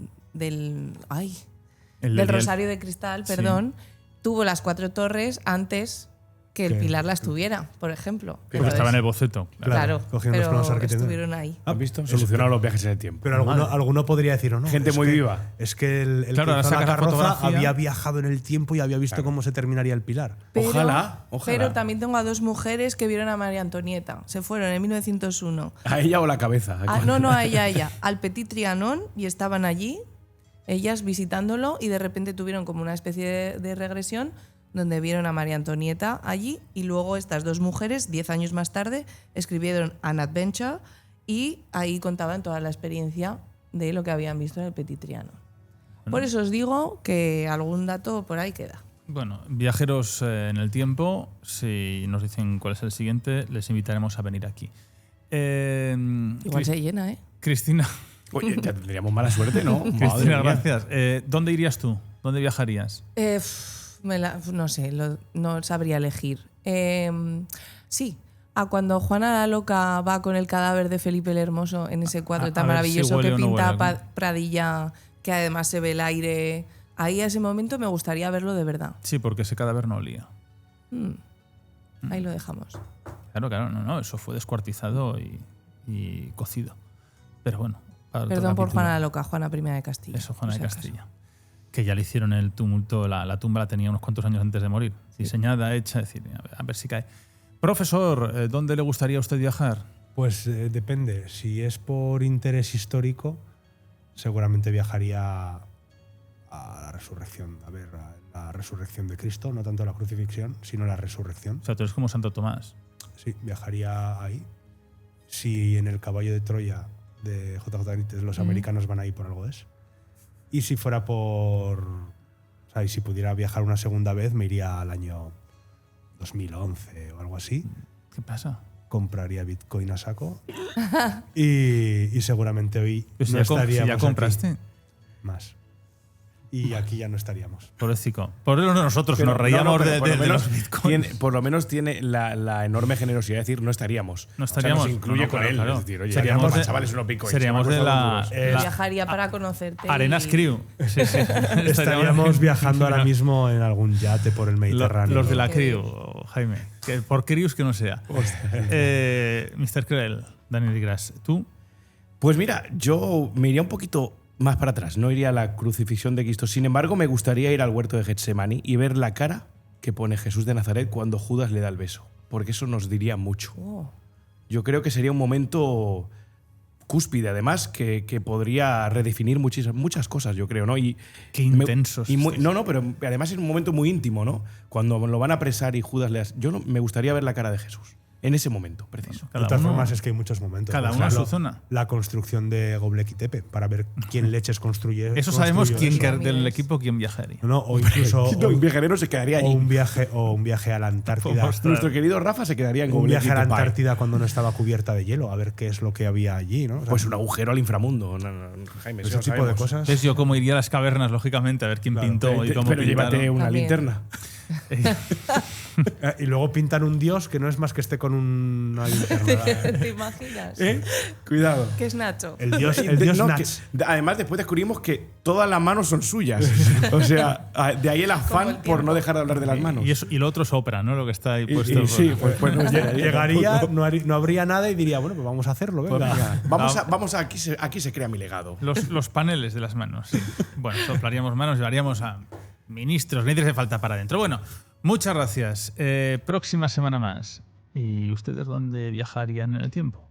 Rosario de Cristal, Sí. perdón, tuvo las 4 torres antes que el pilar las tuviera, por ejemplo. Porque estaba en el boceto. Claro, cogieron los pero planos arquitectónicos. estuvieron ahí. ¿Has visto? Solucionaron los viajes en el tiempo. Pero alguno podría decir, o no. Gente es muy que- viva. Es que el Claro, que ahora hizo la sacas la carroza fotografía. había viajado en el tiempo y había visto cómo se terminaría el pilar. Ojalá. Pero también tengo a 2 mujeres que vieron a María Antonieta. Se fueron en 1901. ¿A ella o la cabeza? No, a ella. Al Petit Trianon y estaban allí, ellas visitándolo y de repente tuvieron como una especie de regresión donde vieron a María Antonieta allí y luego estas 2 mujeres, 10 años más tarde, escribieron An Adventure y ahí contaban toda la experiencia de lo que habían visto en el Petit Trianon. Por eso os digo que algún dato por ahí queda. Bueno, viajeros en el tiempo, si nos dicen cuál es el siguiente, les invitaremos a venir aquí. Igual se llena, ¿eh? Cristina, Oye, ya tendríamos mala suerte, ¿no? Madre Cristina, mía. gracias. ¿Dónde irías tú? ¿Dónde viajarías? No sé, no sabría elegir. Sí, a cuando Juana la Loca va con el cadáver de Felipe el Hermoso en ese cuadro A tan ver si maravilloso huele que o no pinta huele. Pradilla, que además se ve el aire. Ahí a ese momento me gustaría verlo de verdad. Sí, porque ese cadáver no olía. Ahí lo dejamos. Claro, no, eso fue descuartizado y cocido. Pero bueno. para otro Perdón por capítulo. Juana la Loca, Juana I de Castilla. Eso, Juana de por si Castilla. Que ya le hicieron el tumulto, la tumba la tenía unos cuantos años antes de morir. Diseñada, hecha, es decir, a ver si cae. Profesor, ¿dónde le gustaría a usted viajar? Pues depende. Si es por interés histórico, seguramente viajaría a la resurrección. A ver, a la resurrección de Cristo, no tanto la crucifixión, sino la resurrección. O sea, tú eres como Santo Tomás. Sí, viajaría ahí. Si en el caballo de Troya de JJ Benítez los americanos van ahí por algo es. Y si fuera por... O sea, y si pudiera viajar una segunda vez, me iría al año 2011 o algo así. ¿Qué pasa? Compraría Bitcoin a saco. y seguramente hoy Pues no si ya estaríamos aquí. compraste. Más. Y aquí ya no estaríamos. Pobrecito. Por eso nosotros Pero nos reíamos pero de, por lo de menos los bitcoins. por lo menos tiene la enorme generosidad de decir no estaríamos. No estaríamos. O sea, nos incluye No, con claro, él. claro. Es decir, oye, Seríamos toma, de- chavales, unos bitcoins. seríamos que me de han la- costado 2 euros. Viajaría para conocerte. Arenas y- Crew. Sí, sí. Estaríamos viajando ahora mismo en algún yate por el Mediterráneo. Los de la Qué Crew, Jaime. Que por Crews que no sea. Mr. Krell, Daniel Gras, ¿tú? Pues mira, yo me iría un poquito más para atrás, no iría a la crucifixión de Cristo. Sin embargo, me gustaría ir al huerto de Getsemaní y ver la cara que pone Jesús de Nazaret cuando Judas le da el beso, porque eso nos diría mucho. Oh. Yo creo que sería un momento cúspide, además, que podría redefinir muchas cosas, yo creo, ¿no? Y Qué intensos. no, pero además es un momento muy íntimo, ¿no? Cuando lo van a apresar y Judas le... me gustaría ver la cara de Jesús. En ese momento, preciso. De todas formas, es que hay muchos momentos. cada Por uno a su ejemplo, zona. La construcción de Göbekli Tepe, para ver quién leches construye. Eso sabemos construyó quién eso. del equipo quién viajaría. No, o incluso Un viajero se quedaría allí. un viaje a la Antártida. Ostras. Nuestro querido Rafa se quedaría en Un Göbekli viaje a la Tepe. Antártida cuando no estaba cubierta de hielo, a ver qué es lo que había allí, ¿no? O sea, Pues un agujero al inframundo. Jaime, ese eso lo tipo de sabemos. cosas. Entonces yo como iría a las cavernas, lógicamente, a ver quién Claro, pintó y cómo Pero llévate pintaron. una También. linterna. Y luego pintan un dios que no es más que esté con una linterna. ¿Te imaginas? Cuidado. ¿Qué es Nacho? El dios No, Nats. además, después descubrimos que todas las manos son suyas. O sea, de ahí el Como afán el por tiempo. no dejar de hablar de las manos. Y lo otro es ópera, ¿no? Lo que está ahí Y- puesto. y sí, pues no Llegaría, no habría nada y diría, bueno, pues vamos a hacerlo, venga. Pues venga, vamos a aquí se crea mi legado. Los paneles de las manos, sí. Bueno, soplaríamos manos, llevaríamos a ministros, ni hace falta para adentro. Bueno, Muchas gracias. Próxima semana más. ¿Y ustedes dónde viajarían en el tiempo?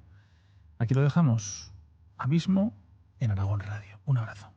Aquí lo dejamos. Abismo en Aragón Radio. Un abrazo.